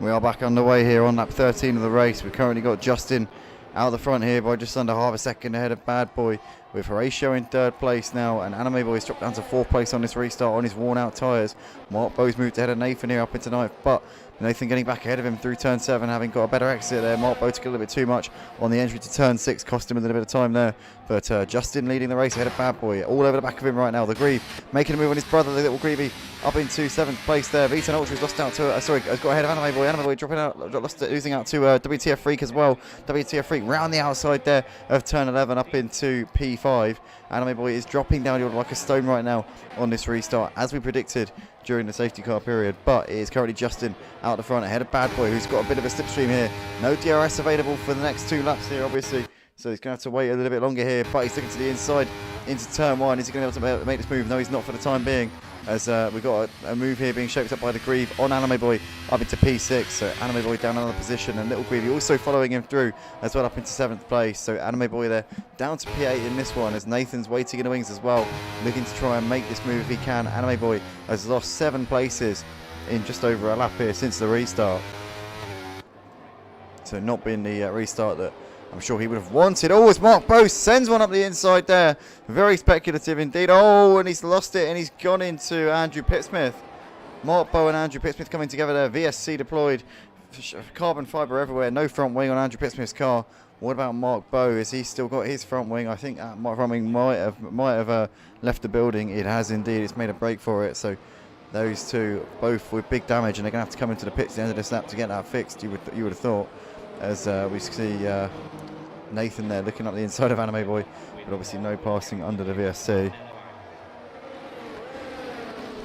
We are back underway here on lap 13 of the race. We've currently got Justin out the front here by just under half a second ahead of Bad Boy, with Horatio in third place now, and Anime Boy's dropped down to fourth place on this restart on his worn out tyres. Mark Bo's moved ahead of Nathan here up into ninth, but Nathan getting back ahead of him through turn 7, having got a better exit there. Mark Bo took a little bit too much on the entry to turn 6, cost him a little bit of time there. But Justin leading the race ahead of Bad Boy, all over the back of him right now. The Grieve making a move on his brother, the little Grievey, up into 7th place there. V10 Ultra's lost out to, has got ahead of Anime Boy. Anime Boy dropping out, losing out to WTF Freak as well. WTF Freak round the outside there of turn 11 up into P5. Anime Boy is dropping down the order like a stone right now on this restart, as we predicted during the safety car period. But it is currently Justin out the front ahead of Bad Boy, who's got a bit of a slipstream here. No DRS available for the next 2 laps here, obviously. So he's going to have to wait a little bit longer here, but he's looking to the inside into turn 1. Is he going to be able to make this move? No, he's not for the time being, as we've got a move here being shaped up by the Grieve on Anime Boy up into P6. So Anime Boy down another position, and Little Grievey also following him through as well up into 7th place. So Anime Boy there down to P8 in this one, as Nathan's waiting in the wings as well, looking to try and make this move if he can. Anime Boy has lost 7 places in just over a lap here since the restart. So not been the restart that I'm sure he would have wanted. Oh, as Mark Bo sends one up the inside there. Very speculative indeed. Oh, and he's lost it, and he's gone into Andrew Pittsmith. Mark Bo and Andrew Pittsmith coming together there. VSC deployed. Carbon fibre everywhere. No front wing on Andrew Pittsmith's car. What about Mark Bo? Has he still got his front wing? I think that front wing might have left the building. It has indeed. It's made a break for it. So those two both with big damage, and they're going to have to come into the pits at the end of this lap to get that fixed. You would have thought, as we see Nathan there looking up the inside of Anime Boy, but obviously no passing under the VSC.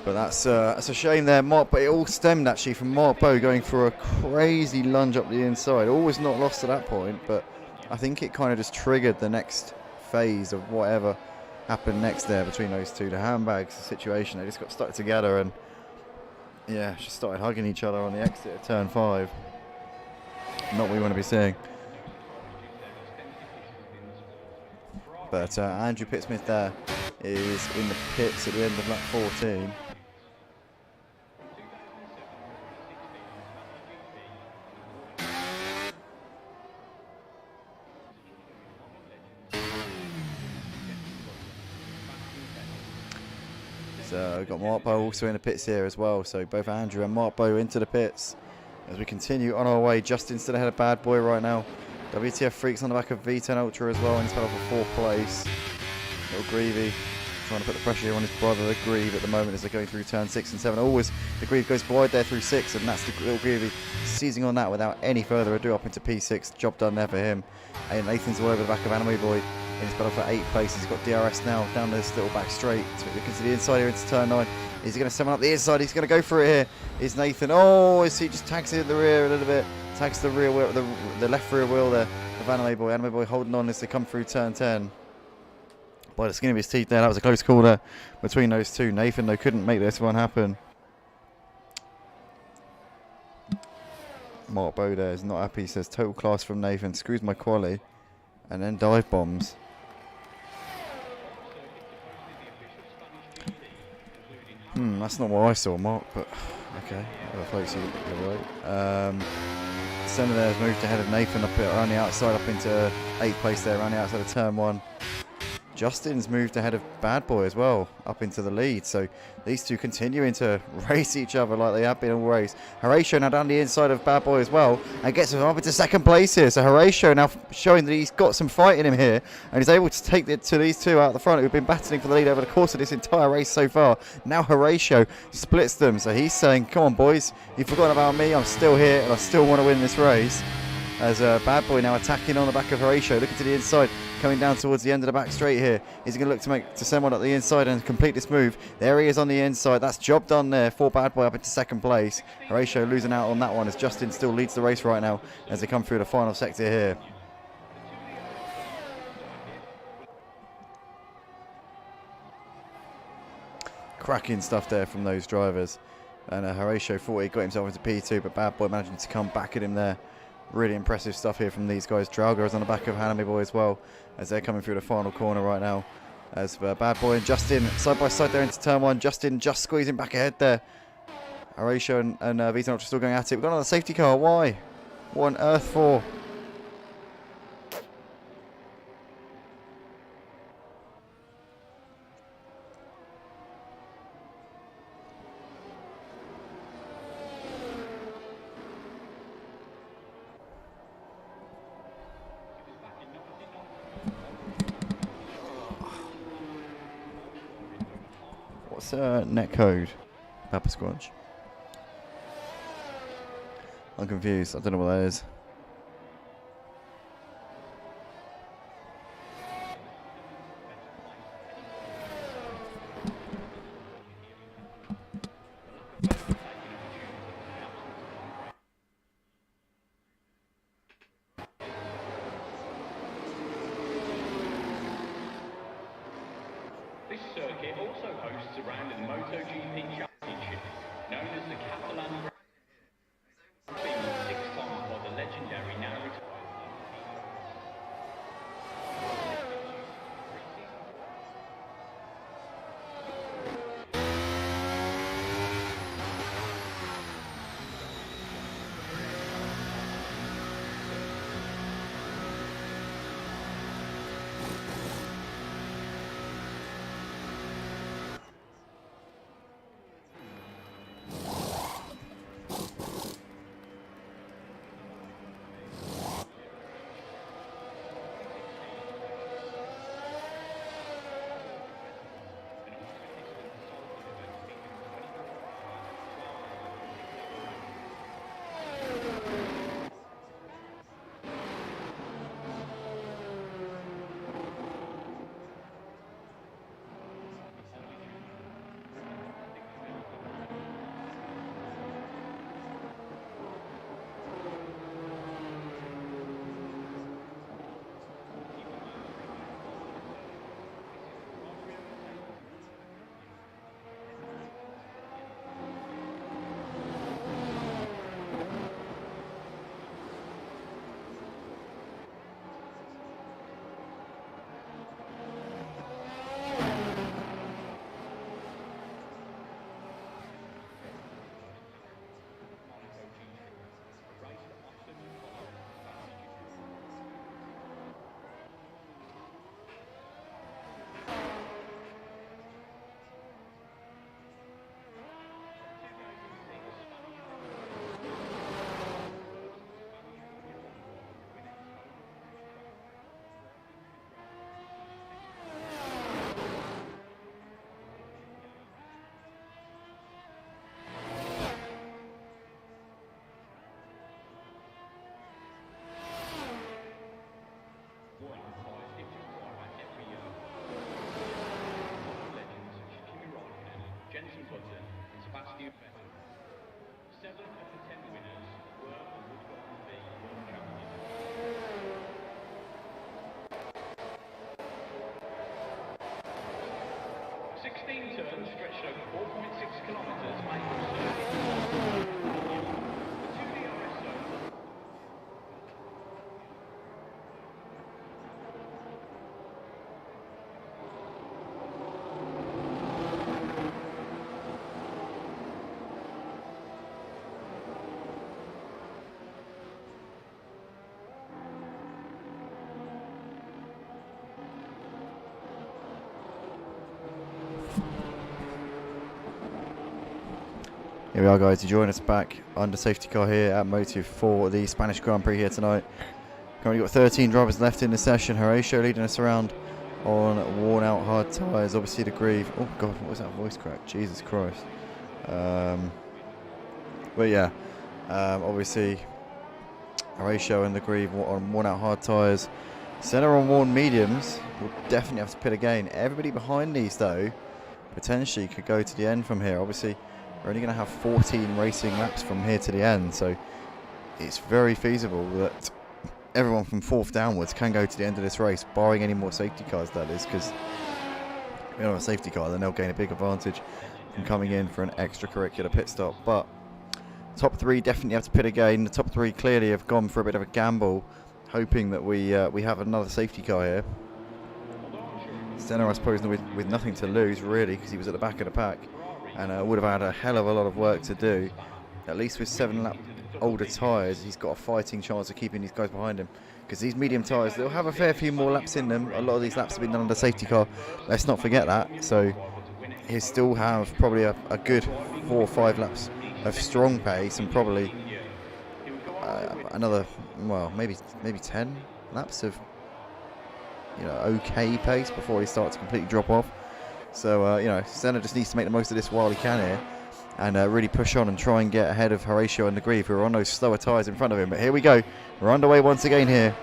But that's a shame there, Mark. But it all stemmed actually from Mark Bo going for a crazy lunge up the inside. Always not lost at that point, but I think it kind of just triggered the next phase of whatever happened next there between those two. The handbags, the situation, they just got stuck together, and yeah, just started hugging each other on the exit of turn 5. Not what we want to be seeing. But Andrew Pittsmith there is in the pits at the end of lap 14. So we've got Mark Bo also in the pits here as well. So both Andrew and Mark Bo into the pits as we continue on our way. Justin still ahead of Bad Boy right now. WTF Freaks on the back of V10 Ultra as well, and he's fell off for 4th place. Little Grievey trying to put the pressure here on his brother, the Grieve, at the moment as they're going through turn 6 and 7. Always the Grieve goes wide there through 6, and that's the Little Grievey seizing on that without any further ado up into P6. Job done there for him. And Nathan's all over the back of Anime Boy, and he's fell off for 8th place. He's got DRS now down this little back straight. So looking to the inside here into turn 9. Is he going to send one up the inside? He's going to go for it here. Is Nathan? Oh, is he just tags it in the rear a little bit? Tags the rear wheel, the left rear wheel there of Anime Boy. Anime Boy holding on as they come through turn 10. By the skin of his teeth there. That was a close call there between those two. Nathan, though, couldn't make this one happen. Mark Bo there is not happy. He says total class from Nathan. Screws my quali. And then dive bombs. That's not what I saw, Mark, but okay. You're right. Senna there has moved ahead of Nathan up around the outside, up into 8th place there, around the outside of turn 1. Justin's moved ahead of Bad Boy as well, up into the lead. So these two continuing to race each other like they have been all race. Horatio now down the inside of Bad Boy as well, and gets him up into 2nd place here. So Horatio now showing that he's got some fight in him here, and he's able to take it to these two out the front who've been battling for the lead over the course of this entire race so far. Now Horatio splits them, so he's saying, come on boys, you've forgotten about me, I'm still here and I still want to win this race. As Bad Boy now attacking on the back of Horatio, looking to the inside, coming down towards the end of the back straight here. He's going to look to send one up the inside and complete this move. There he is on the inside. That's job done there for Bad Boy up into 2nd place. Horatio losing out on that one as Justin still leads the race right now as they come through the final sector here. Cracking stuff there from those drivers. And Horatio thought he got himself into P2, but Bad Boy managing to come back at him there. Really impressive stuff here from these guys. Drauger is on the back of Anime Boy as well as they're coming through the final corner right now. As Bad Boy and Justin side by side there into turn 1. Justin just squeezing back ahead there Horatio and Visa Ultra still going at it. We've got another safety car. Why? What on earth for? What's net code? Papa Squatch. I'm confused. I don't know what that is. This circuit also hosts a round of the MotoGP Championship, known as the Catalunya, being 6 times by the legendary now retired. Turns stretched over 4.6 kilometres, making the two DRS zones. Here we are, guys. You join us back under safety car here at Motive for the Spanish Grand Prix here tonight. Currently got 13 drivers left in the session. Horatio leading us around on worn out hard tyres. Obviously the Grieve. Oh god, what was that voice crack? Jesus Christ. But yeah, obviously Horatio and the Grieve on worn out hard tyres. Senna on worn mediums will definitely have to pit again. Everybody behind these though potentially could go to the end from here. Obviously we're only going to have 14 racing laps from here to the end, so it's very feasible that everyone from 4th downwards can go to the end of this race, barring any more safety cars, that is, because if you don't have a safety car, then they'll gain a big advantage from coming in for an extracurricular pit stop. But top 3 definitely have to pit again. The top 3 clearly have gone for a bit of a gamble, hoping that we have another safety car here. Senna, I suppose, with nothing to lose, really, because he was at the back of the pack. and would have had a hell of a lot of work to do. At least with 7 lap older tyres, he's got a fighting chance of keeping these guys behind him. Because these medium tyres, they'll have a fair few more laps in them. A lot of these laps have been done under safety car. Let's not forget that. So he'll still have probably a good 4 or 5 laps of strong pace, and probably another, well, maybe 10 laps of okay pace before he starts to completely drop off. So Senna just needs to make the most of this while he can here, and really push on and try and get ahead of Horatio and the Grieve, who are on those slower tyres in front of him. But here we go, we're underway once again here,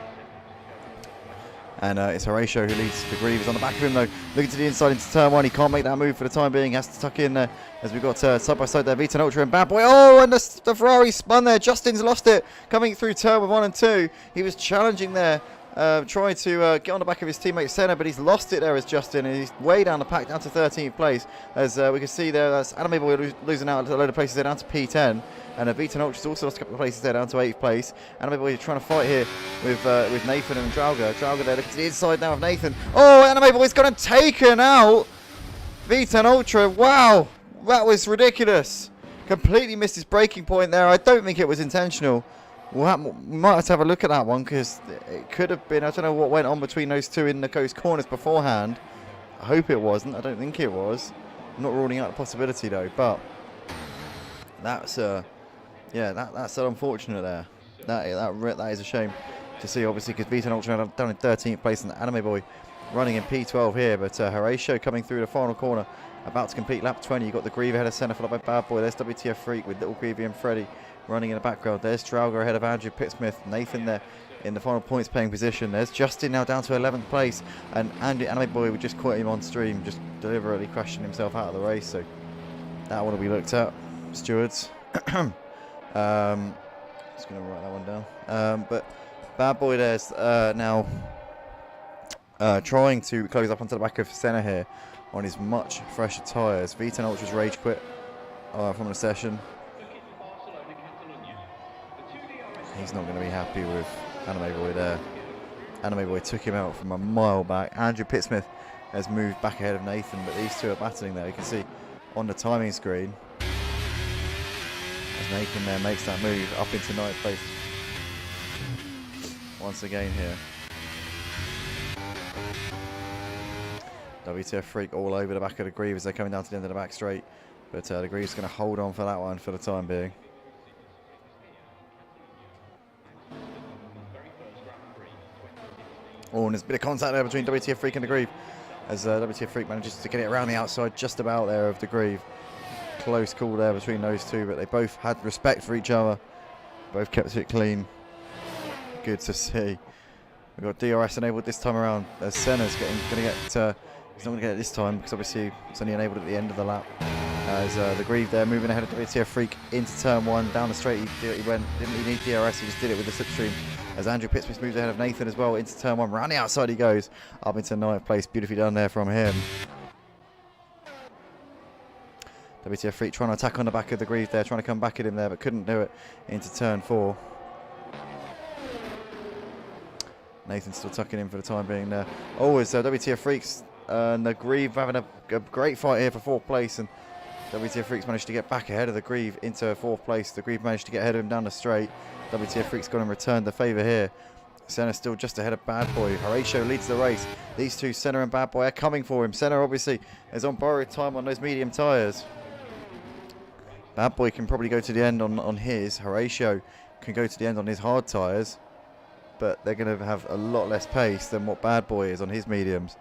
and it's Horatio who leads. The Grieve is on the back of him though, looking to the inside into turn 1. He can't make that move for the time being, has to tuck in there as we've got side by side there, V10 Ultra and Bad Boy. Oh, and the Ferrari spun there. Justin's lost it coming through turn 1 and 2. He was challenging there, trying to get on the back of his teammate Senna, but he's lost it there as Justin, and he's way down the pack, down to 13th place. As we can see there, that's Anime Boy losing out a load of places there, down to P10, and V10 Ultra's also lost a couple of places there, down to 8th place. Anime Boy trying to fight here with Nathan and Drauga. Drauga there looking to the inside now of Nathan. Oh, Anime Boy's got him taken out. V10 Ultra, wow, that was ridiculous. Completely missed his braking point there. I don't think it was intentional. We might have to have a look at that one, because it could have been. I don't know what went on between those two in the coast corners beforehand. I hope it wasn't. I don't think it was. I'm not ruling out the possibility though. But that's that's unfortunate there. That is a shame to see, obviously, because V10 Ultra down in 13th place and Anime Boy running in P12 here. But Horatio coming through the final corner, about to complete lap 20. You've got the Grieve ahead of Senna, followed by Bad Boy. There's WTF Freak with Little Greavy and Freddy running in the background. There's Trauger ahead of Andrew Pittsmith. Nathan there in the final points paying position. There's Justin now down to 11th place, and Anime Boy, we just caught him on stream, just deliberately crashing himself out of the race. So that one will be looked at, stewards. Just going to write that one down. But Bad Boy there's now trying to close up onto the back of Senna here on his much fresher tyres. V10 Ultra's rage quit from the session. He's not going to be happy with Anime Boy there. Anime Boy took him out from a mile back. Andrew Pittsmith has moved back ahead of Nathan, but these two are battling there. You can see on the timing screen as Nathan there makes that move up into 9th place once again here. WTF Freak all over the back of the Grieve as they're coming down to the end of the back straight, but the Grieve's going to hold on for that one for the time being. Oh, and there's a bit of contact there between WTF Freak and the Grieve, as WTF Freak manages to get it around the outside just about there of the Grieve. Close call there between those two, but they both had respect for each other. Both kept it clean. Good to see. We've got DRS enabled this time around, as Senna's going to get, he's not going to get it this time, because obviously it's only enabled at the end of the lap. As the Grieve there moving ahead of WTF Freak into turn 1, down the straight, didn't he need DRS, he just did it with the slipstream. As Andrew Pittsmith moves ahead of Nathan as well into turn 1. Round the outside he goes, up into 9th place. Beautifully done there from him. WTF Freak trying to attack on the back of the Grieve there, trying to come back at him there, but couldn't do it into turn 4. Nathan still tucking in for the time being there. Oh, it's WTF Freaks and the Grieve having a great fight here for 4th place, and WTF Freaks managed to get back ahead of the Grieve into 4th place. The Grieve managed to get ahead of him down the straight. WTF Freak's gone and returned the favour here. Senna still just ahead of Bad Boy. Horatio leads the race. These two, Senna and Bad Boy, are coming for him. Senna obviously is on borrowed time on those medium tyres. Bad Boy can probably go to the end on his. Horatio can go to the end on his hard tyres, but they're going to have a lot less pace than what Bad Boy is on his mediums.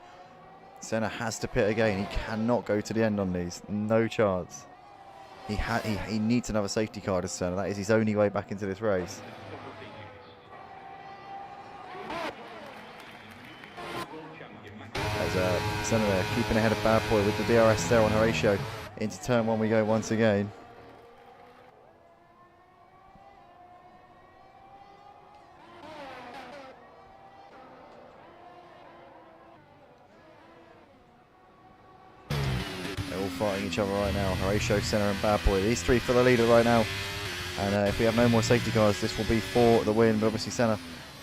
Senna has to pit again. He cannot go to the end on these. No chance. He needs another safety car to Senna. That is his only way back into this race. As Senna there keeping ahead of Bad Boy with the DRS there on Horatio. Into turn 1 we go once again. Fighting each other right now. Horatio, Senna and Bad Boy. These three for the leader right now. And if we have no more safety cars, this will be for the win. But obviously Senna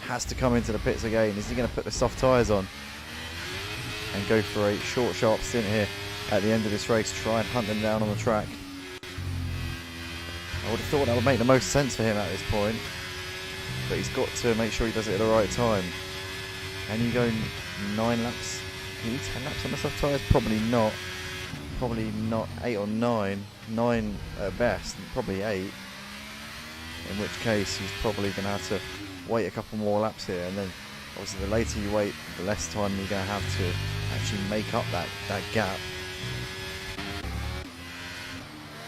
has to come into the pits again. Is he going to put the soft tyres on and go for a short, sharp stint here at the end of this race, try and hunt them down on the track. I would have thought that would make the most sense for him at this point, but he's got to make sure he does it at the right time. Can you go 9 laps? Can you 10 laps on the soft tyres? Probably not. Probably not 8 or 9. 9 at best, probably 8. In which case he's probably going to have to wait a couple more laps here, and then obviously the later you wait, the less time you're going to have to actually make up that gap.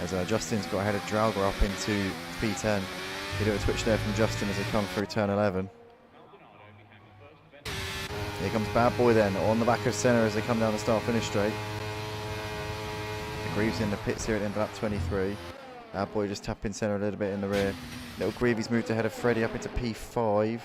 As Justin's got ahead of Drauger up into P10. You do a switch there from Justin as they come through turn 11. Here comes Bad Boy then on the back of Senna as they come down the start-finish straight. Greaves in the pits here at the end of lap 23. Bad Boy just tapping Senna a little bit in the rear. Little Greavy's moved ahead of Freddie up into P5.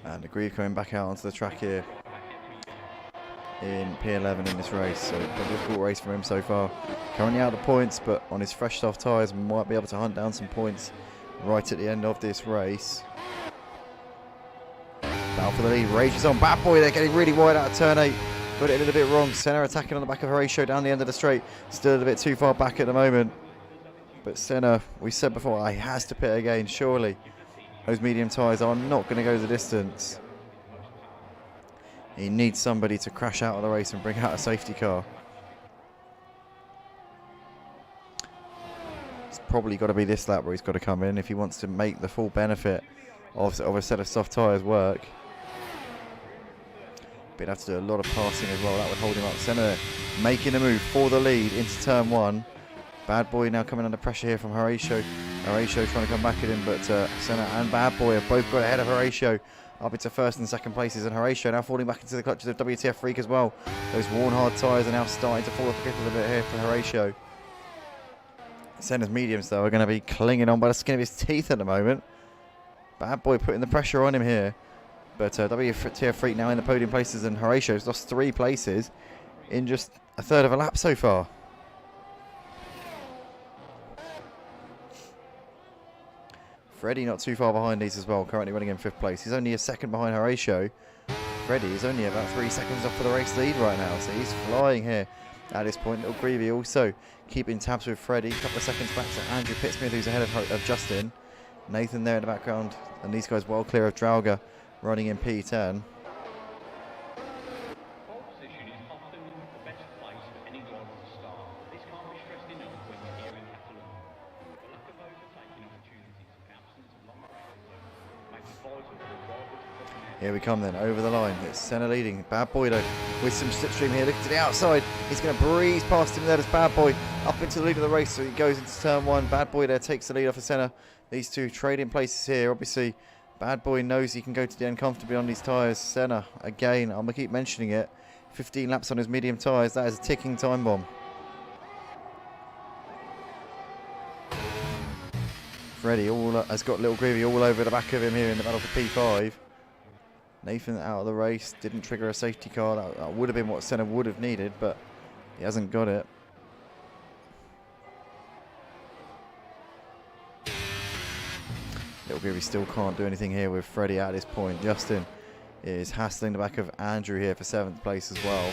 And the Grieve coming back out onto the track here in P11 in this race, so a difficult race for him so far. Currently out of the points, but on his fresh soft tyres might be able to hunt down some points right at the end of this race. Battle for the lead, rages on. Bad Boy, they're getting really wide out of turn 8. Got it a little bit wrong. Senna attacking on the back of Horatio down the end of the straight. Still a little bit too far back at the moment. But Senna, we said before, he has to pit again, surely. Those medium tyres are not going to go the distance. He needs somebody to crash out of the race and bring out a safety car. It's probably got to be this lap where he's got to come in if he wants to make the full benefit of a set of soft tyres work. But he'd have to do a lot of passing as well. That would hold him up. Senna making a move for the lead into turn 1. Bad Boy now coming under pressure here from Horatio. Horatio trying to come back at him, but Senna and Bad Boy have both got ahead of Horatio up into first and second places, and Horatio now falling back into the clutches of WTF Freak as well. Those worn hard tyres are now starting to fall off the cliff a little bit here for Horatio. Senna's mediums though are going to be clinging on by the skin of his teeth at the moment. Bad Boy putting the pressure on him here, but WTF Freak now in the podium places, and Horatio's lost 3 places in just a third of a lap so far. Freddie not too far behind these as well, currently running in 5th place. He's only a second behind Horatio. Freddie is only about 3 seconds off for the race lead right now, so he's flying here at this point. Little Greavy also keeping tabs with Freddie. A couple of seconds back to Andrew Pittsmith, who's ahead of Justin. Nathan there in the background, and these guys well clear of Drauger, running in P10. Pole position is often the best place for any driver to start. This can't be stressed enough when you're here in Catalunya. The lack of overtaking opportunities, the absence of long races, makes it vital for the driver to put in. Here we come then, over the line. It's Senna leading. Bad Boy though, with some slipstream here. Look to the outside. He's going to breeze past him there as Bad Boy up into the lead of the race. So he goes into turn 1. Bad Boy there takes the lead off of Senna. These two trading places here. Obviously, Bad Boy knows he can go to the end comfortably on these tyres. Senna, again, I'm going to keep mentioning it. 15 laps on his medium tyres. That is a ticking time bomb. Freddie has got Little Greavy all over the back of him here in the battle for P5. Nathan out of the race, didn't trigger a safety car. That would have been what Senna would have needed, but he hasn't got it. Little Greavy still can't do anything here with Freddie at this point. Justin is hassling the back of Andrew here for 7th place as well.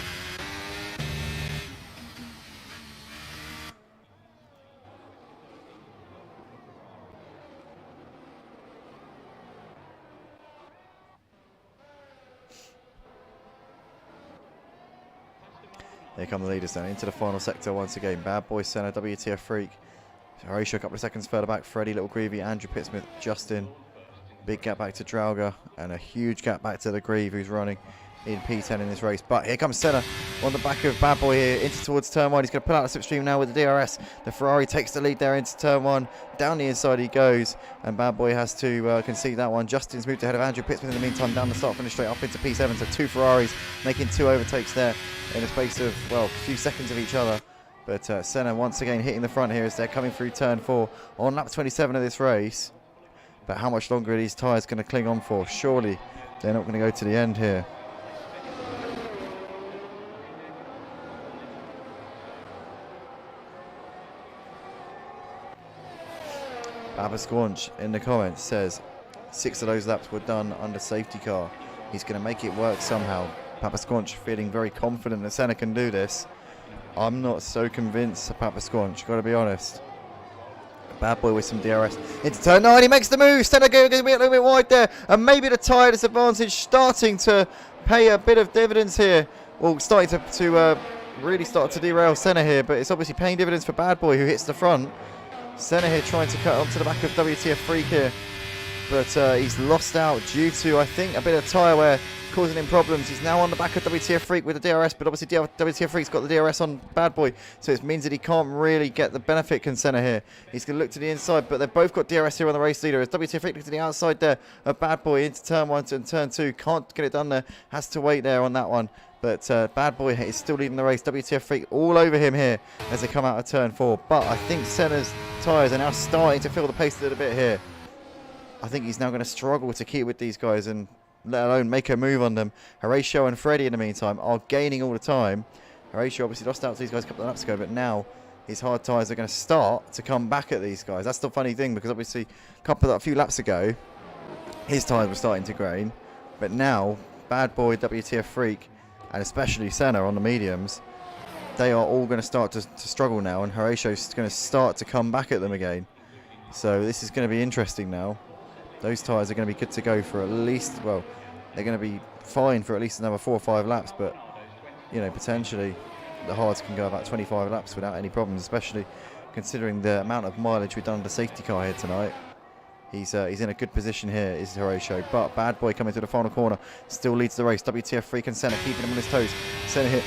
Here come the leaders down into the final sector once again. Bad Boy, Senna, WTF Freak. Horatio a couple of seconds further back. Freddie, Little Greavy, Andrew Pittsmith, Justin. Big gap back to Drauger and a huge gap back to the Grieve, who's running in P10 in this race. But here comes Senna on the back of Bad Boy here into towards turn 1. He's going to pull out the slipstream now with the DRS. The Ferrari takes the lead there into turn 1. Down the inside he goes, and Bad Boy has to concede that one. Justin's moved ahead of Andrew Pittsmith in the meantime down the start finish straight up into P7. So 2 Ferraris making 2 overtakes there in a space of, well, a few seconds of each other. But Senna once again hitting the front here as they're coming through turn 4 on lap 27 of this race. But how much longer are these tyres going to cling on for? Surely they're not going to go to the end here. Papa Squanch in the comments says 6 of those laps were done under safety car. He's going to make it work somehow. Papa Squanch feeling very confident that Senna can do this. I'm not so convinced of Papa Squanch, got to be honest. Bad boy with some DRS into turn 9. He makes the move. Senna going to be a little bit wide there. And maybe the tyre disadvantage starting to pay a bit of dividends here. Well, starting to really start to derail Senna here. But it's obviously paying dividends for Bad Boy, who hits the front. Senna here trying to cut onto the back of WTF Freak here. But he's lost out due to, I think, a bit of tyre wear causing him problems. He's now on the back of WTF Freak with the DRS, but obviously WTF Freak's got the DRS on Bad Boy, so it means that he can't really get the benefit, can Senna here. He's going to look to the inside, but they've both got DRS here on the race leader. As WTF Freak looks to the outside there of Bad Boy into turn 1 and turn 2. Can't get it done there. Has to wait there on that one. But Bad Boy is still leading the race. WTF Freak all over him here as they come out of turn 4. But I think Senna's tyres are now starting to feel the pace a little bit here. I think he's now going to struggle to keep with these guys and let alone make a move on them. Horatio and Freddie in the meantime are gaining all the time. Horatio obviously lost out to these guys a couple of laps ago, but now his hard tyres are going to start to come back at these guys. That's the funny thing, because obviously a few laps ago his tyres were starting to grain, but now Bad Boy, WTF Freak, and especially Senna on the mediums, they are all going to start to struggle now, and Horatio's going to start to come back at them again. So this is going to be interesting now. Those tyres are going to be good to go for at least, well, they're going to be fine for at least another 4 or 5 laps, but, you know, potentially the hards can go about 25 laps without any problems, especially considering the amount of mileage we've done on the safety car here tonight. He's in a good position here, is Horatio, but Bad Boy coming through the final corner still leads the race. WTF Freak and Senna keeping him on his toes. Senna hit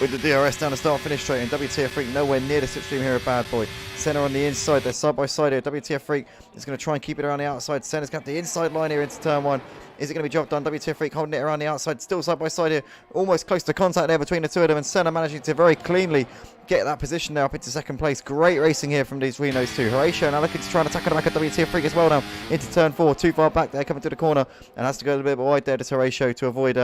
with the DRS down the start-finish straight, and WTF Freak nowhere near the slipstream here of Bad Boy. Senna on the inside, they're side by side here. WTF Freak is going to try and keep it around the outside. Senna's got the inside line here into turn 1. Is it going to be job done? WTF Freak holding it around the outside, still side by side here. Almost close to contact there between the two of them, and Senna managing to very cleanly get that position now up into second place. Great racing here from between those two. Horatio now looking to try and attack on the back of WTF Freak as well now into turn 4. Too far back there, coming to the corner, and has to go a little bit wide there to Horatio to avoid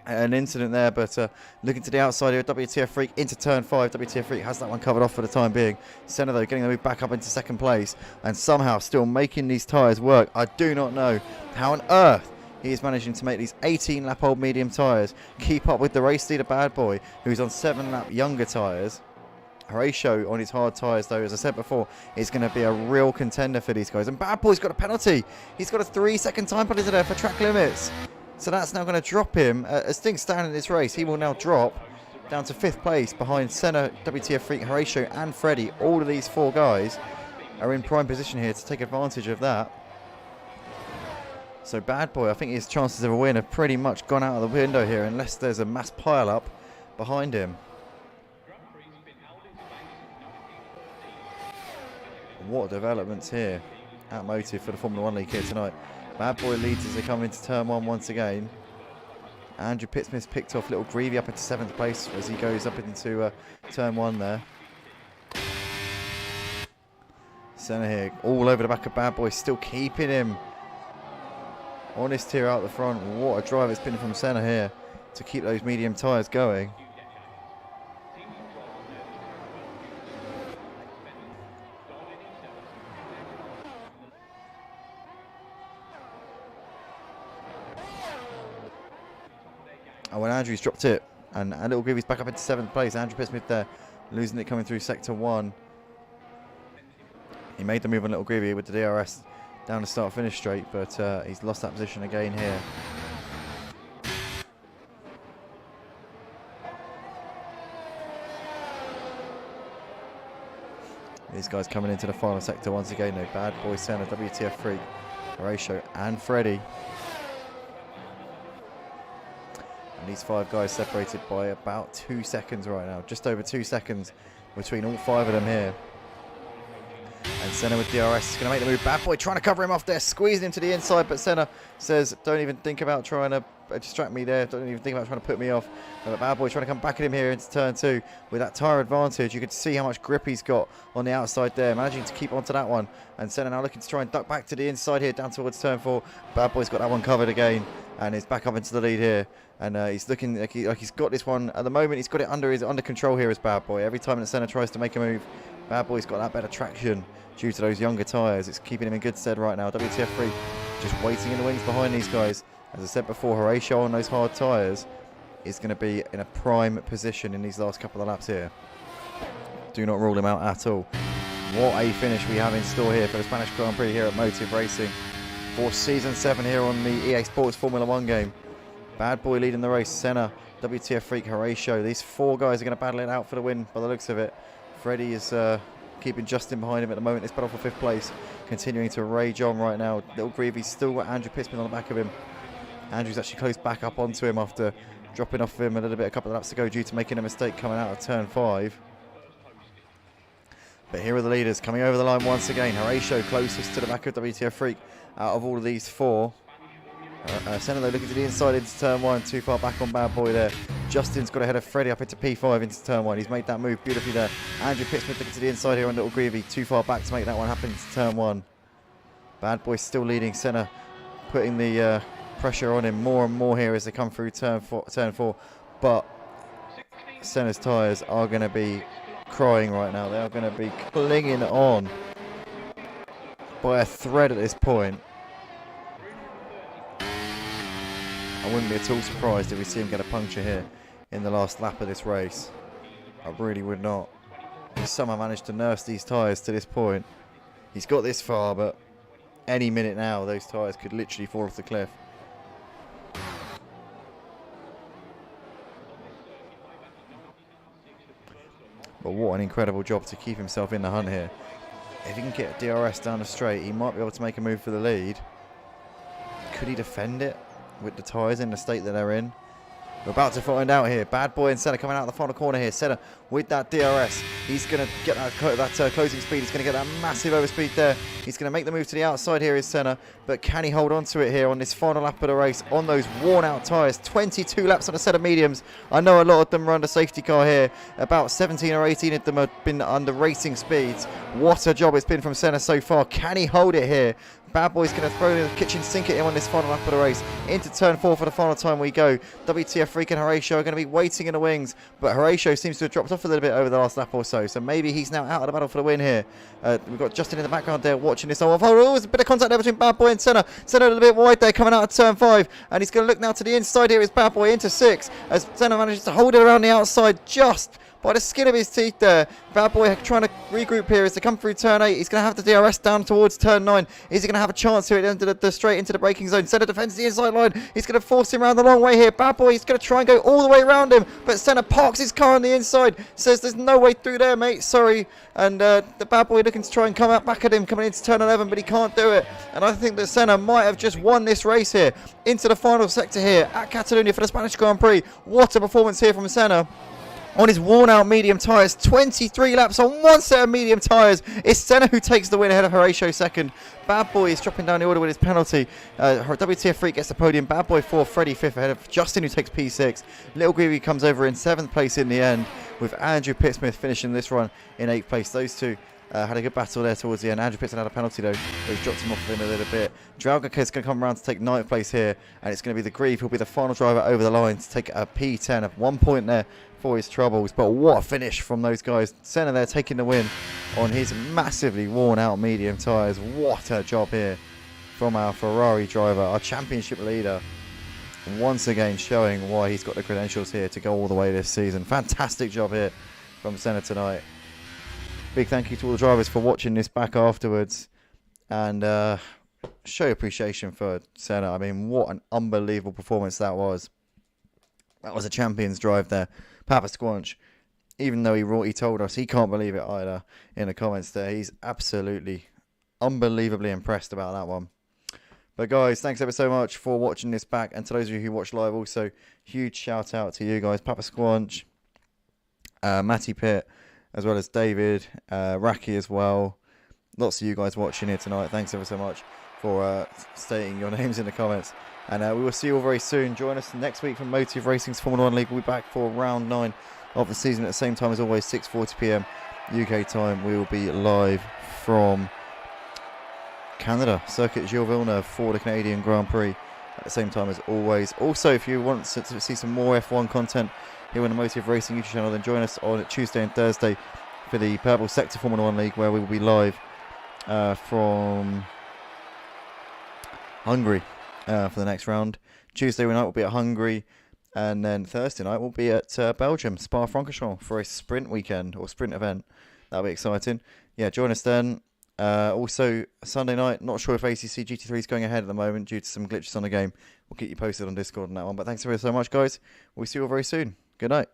an incident there, but looking to the outside here, WTF Freak into turn 5. WTF Freak has that one covered off for the time being. Senna though getting the move back up into second place and somehow still making these tyres work. I do not know how on earth he is managing to make these 18 lap old medium tyres keep up with the race leader Bad Boy, who's on 7 lap younger tyres. Horatio on his hard tyres though, as I said before, is going to be a real contender for these guys. And Bad Boy's got a penalty. He's got a 3-second time penalty there for track limits. So that's now going to drop him. As things stand in this race, he will now drop down to 5th place behind Senna, WTF Freak, Horatio and Freddie. All of these 4 guys are in prime position here to take advantage of that. So Bad Boy, I think his chances of a win have pretty much gone out of the window here, unless there's a mass pile-up behind him. What developments here at Motive for the Formula 1 League here tonight. Bad Boy leads as they come into turn 1 once again. Andrew Pittsmith's picked off Little Greavy up into 7th place as he goes up into turn 1 there. Senna here all over the back of Bad Boy, still keeping him honest here out the front. What a drive it's been from Senna here to keep those medium tyres going. And when Andrew's dropped it, and Little Greavy's back up into 7th place. Andrew Pittsmith there, losing it coming through sector 1. He made the move on Little Greavy with the DRS down the start-finish straight, but he's lost that position again here. These guys coming into the final sector once again though. Bad Boy, Senna, WTF Freak, Horatio and Freddie. And these 5 guys separated by about 2 seconds right now. Just over 2 seconds between all 5 of them here. And Senna with DRS is going to make the move. Bad Boy trying to cover him off there, squeezing him to the inside, but Senna says, don't even think about trying to distract me there. Don't even think about trying to put me off. But Bad Boy trying to come back at him here into turn 2 with that tyre advantage. You could see how much grip he's got on the outside there, managing to keep onto that one. And Senna now looking to try and duck back to the inside here, down towards turn 4. Bad Boy's got that one covered again and is back up into the lead here. And he's looking like he's got this one at the moment. He's got it under control here as Bad Boy. Every time that Senna tries to make a move, Bad Boy's got that better traction due to those younger tyres. It's keeping him in good stead right now. WTF3 just waiting in the wings behind these guys. As I said before, Horatio on those hard tyres is going to be in a prime position in these last couple of laps here. Do not rule him out at all. What a finish we have in store here for the Spanish Grand Prix here at Motive Racing for Season 7 here on the EA Sports Formula 1 game. Bad Boy leading the race, Senna, WTF Freak, Horatio. These four guys are going to battle it out for the win by the looks of it. Freddie is keeping Justin behind him at the moment. It's battle for 5th place, continuing to rage on right now. Little Greavy's still got Andrew Pissman on the back of him. Andrew's actually close back up onto him after dropping off him a little bit a couple of laps ago due to making a mistake coming out of turn 5. But here are the leaders coming over the line once again. Horatio closest to the back of WTF Freak out of all of these four. Senna though looking to the inside into turn 1, too far back on Bad Boy there. Justin's got ahead of Freddie up into P5 into turn 1. He's made that move beautifully there. Andrew Pittsmith looking to the inside here on Little Greavy, too far back to make that one happen into turn 1. Bad Boy still leading. Senna putting the pressure on him more and more here as they come through turn 4. But Senna's tyres are going to be crying right now. They are going to be clinging on by a thread at this point. I wouldn't be at all surprised if we see him get a puncture here in the last lap of this race. I really would not. He's somehow managed to nurse these tyres to this point. He's got this far, but any minute now those tyres could literally fall off the cliff. But what an incredible job to keep himself in the hunt here. If he can get a DRS down the straight, he might be able to make a move for the lead. Could he defend it with the tyres in the state that they're in? We're about to find out here. Bad Boy and Senna coming out of the final corner here. Senna with that DRS. He's going to get that closing speed. He's going to get that massive overspeed there. He's going to make the move to the outside here is Senna. But can he hold on to it here on this final lap of the race on those worn out tyres? 22 laps on a set of mediums. I know a lot of them are under safety car here. About 17 or 18 of them have been under racing speeds. What a job it's been from Senna so far. Can he hold it here? Bad Boy's going to throw in the kitchen sink at him on this final lap of the race. Into turn 4 for the final time we go. WTF Freak and Horatio are going to be waiting in the wings. But Horatio seems to have dropped off a little bit over the last lap or so. So maybe he's now out of the battle for the win here. We've got Justin in the background there watching this. Oh, there's a bit of contact there between Bad Boy and Senna. Senna a little bit wide there coming out of turn 5. And he's going to look now to the inside here. Is Bad Boy into 6. As Senna manages to hold it around the outside just by the skin of his teeth there. Bad Boy trying to regroup here as they come through turn 8. He's going to have the DRS down towards turn 9. Is he going to have a chance here at the end of the straight into the braking zone? Senna defends the inside line. He's going to force him around the long way here. Bad Boy is going to try and go all the way around him. But Senna parks his car on the inside. Says there's no way through there, mate. Sorry. And the Bad Boy looking to try and come out back at him coming into turn 11. But he can't do it. And I think that Senna might have just won this race here. Into the final sector here at Catalunya for the Spanish Grand Prix. What a performance here from Senna. On his worn-out medium tyres, 23 laps on one set of medium tyres. It's Senna who takes the win ahead of Horatio second. Bad Boy is dropping down the order with his penalty. WTF Freak gets the podium. Bad Boy 4, Freddie 5th ahead of Justin who takes P6. Little Greavy comes over in 7th place in the end with Andrew Pittsmith finishing this run in 8th place. Those two had a good battle there towards the end. Andrew Pittsmith had a penalty though, but he's dropped him off of him a little bit. Drauga is going to come around to take 9th place here, and it's going to be the Grieve who'll be the final driver over the line to take a P10 of 1 point there for his troubles. But what a finish from those guys. Senna there taking the win on his massively worn out medium tyres. What a job here from our Ferrari driver, our championship leader. Once again showing why he's got the credentials here to go all the way this season. Fantastic job here from Senna tonight. Big thank you to all the drivers for watching this back afterwards. And show appreciation for Senna. I mean, what an unbelievable performance that was. That was a champion's drive there. Papa Squanch, even though he told us he can't believe it either in the comments there. He's absolutely, unbelievably impressed about that one. But guys, thanks ever so much for watching this back. And to those of you who watch live also, huge shout out to you guys. Papa Squanch, Matty Pitt, as well as David, Raki as well. Lots of you guys watching here tonight. Thanks ever so much for stating your names in the comments. And we will see you all very soon. Join us next week from Motive Racing's Formula 1 League. We'll be back for round 9 of the season at the same time as always, 6:40 p.m. UK time. We will be live from Canada, Circuit Gilles Villeneuve for the Canadian Grand Prix at the same time as always. Also, if you want to see some more F1 content here on the Motive Racing YouTube channel, then join us on Tuesday and Thursday for the Purple Sector Formula 1 League, where we will be live from Hungary for the next round. Tuesday night we'll be at Hungary, and then Thursday night we'll be at Belgium, Spa-Francorchamps, for a sprint weekend or sprint event. That'll be exciting. Yeah, join us then. Also, Sunday night, not sure if ACC GT3 is going ahead at the moment due to some glitches on the game. We'll keep you posted on Discord on that one. But thanks so much, guys. We'll see you all very soon. Good night.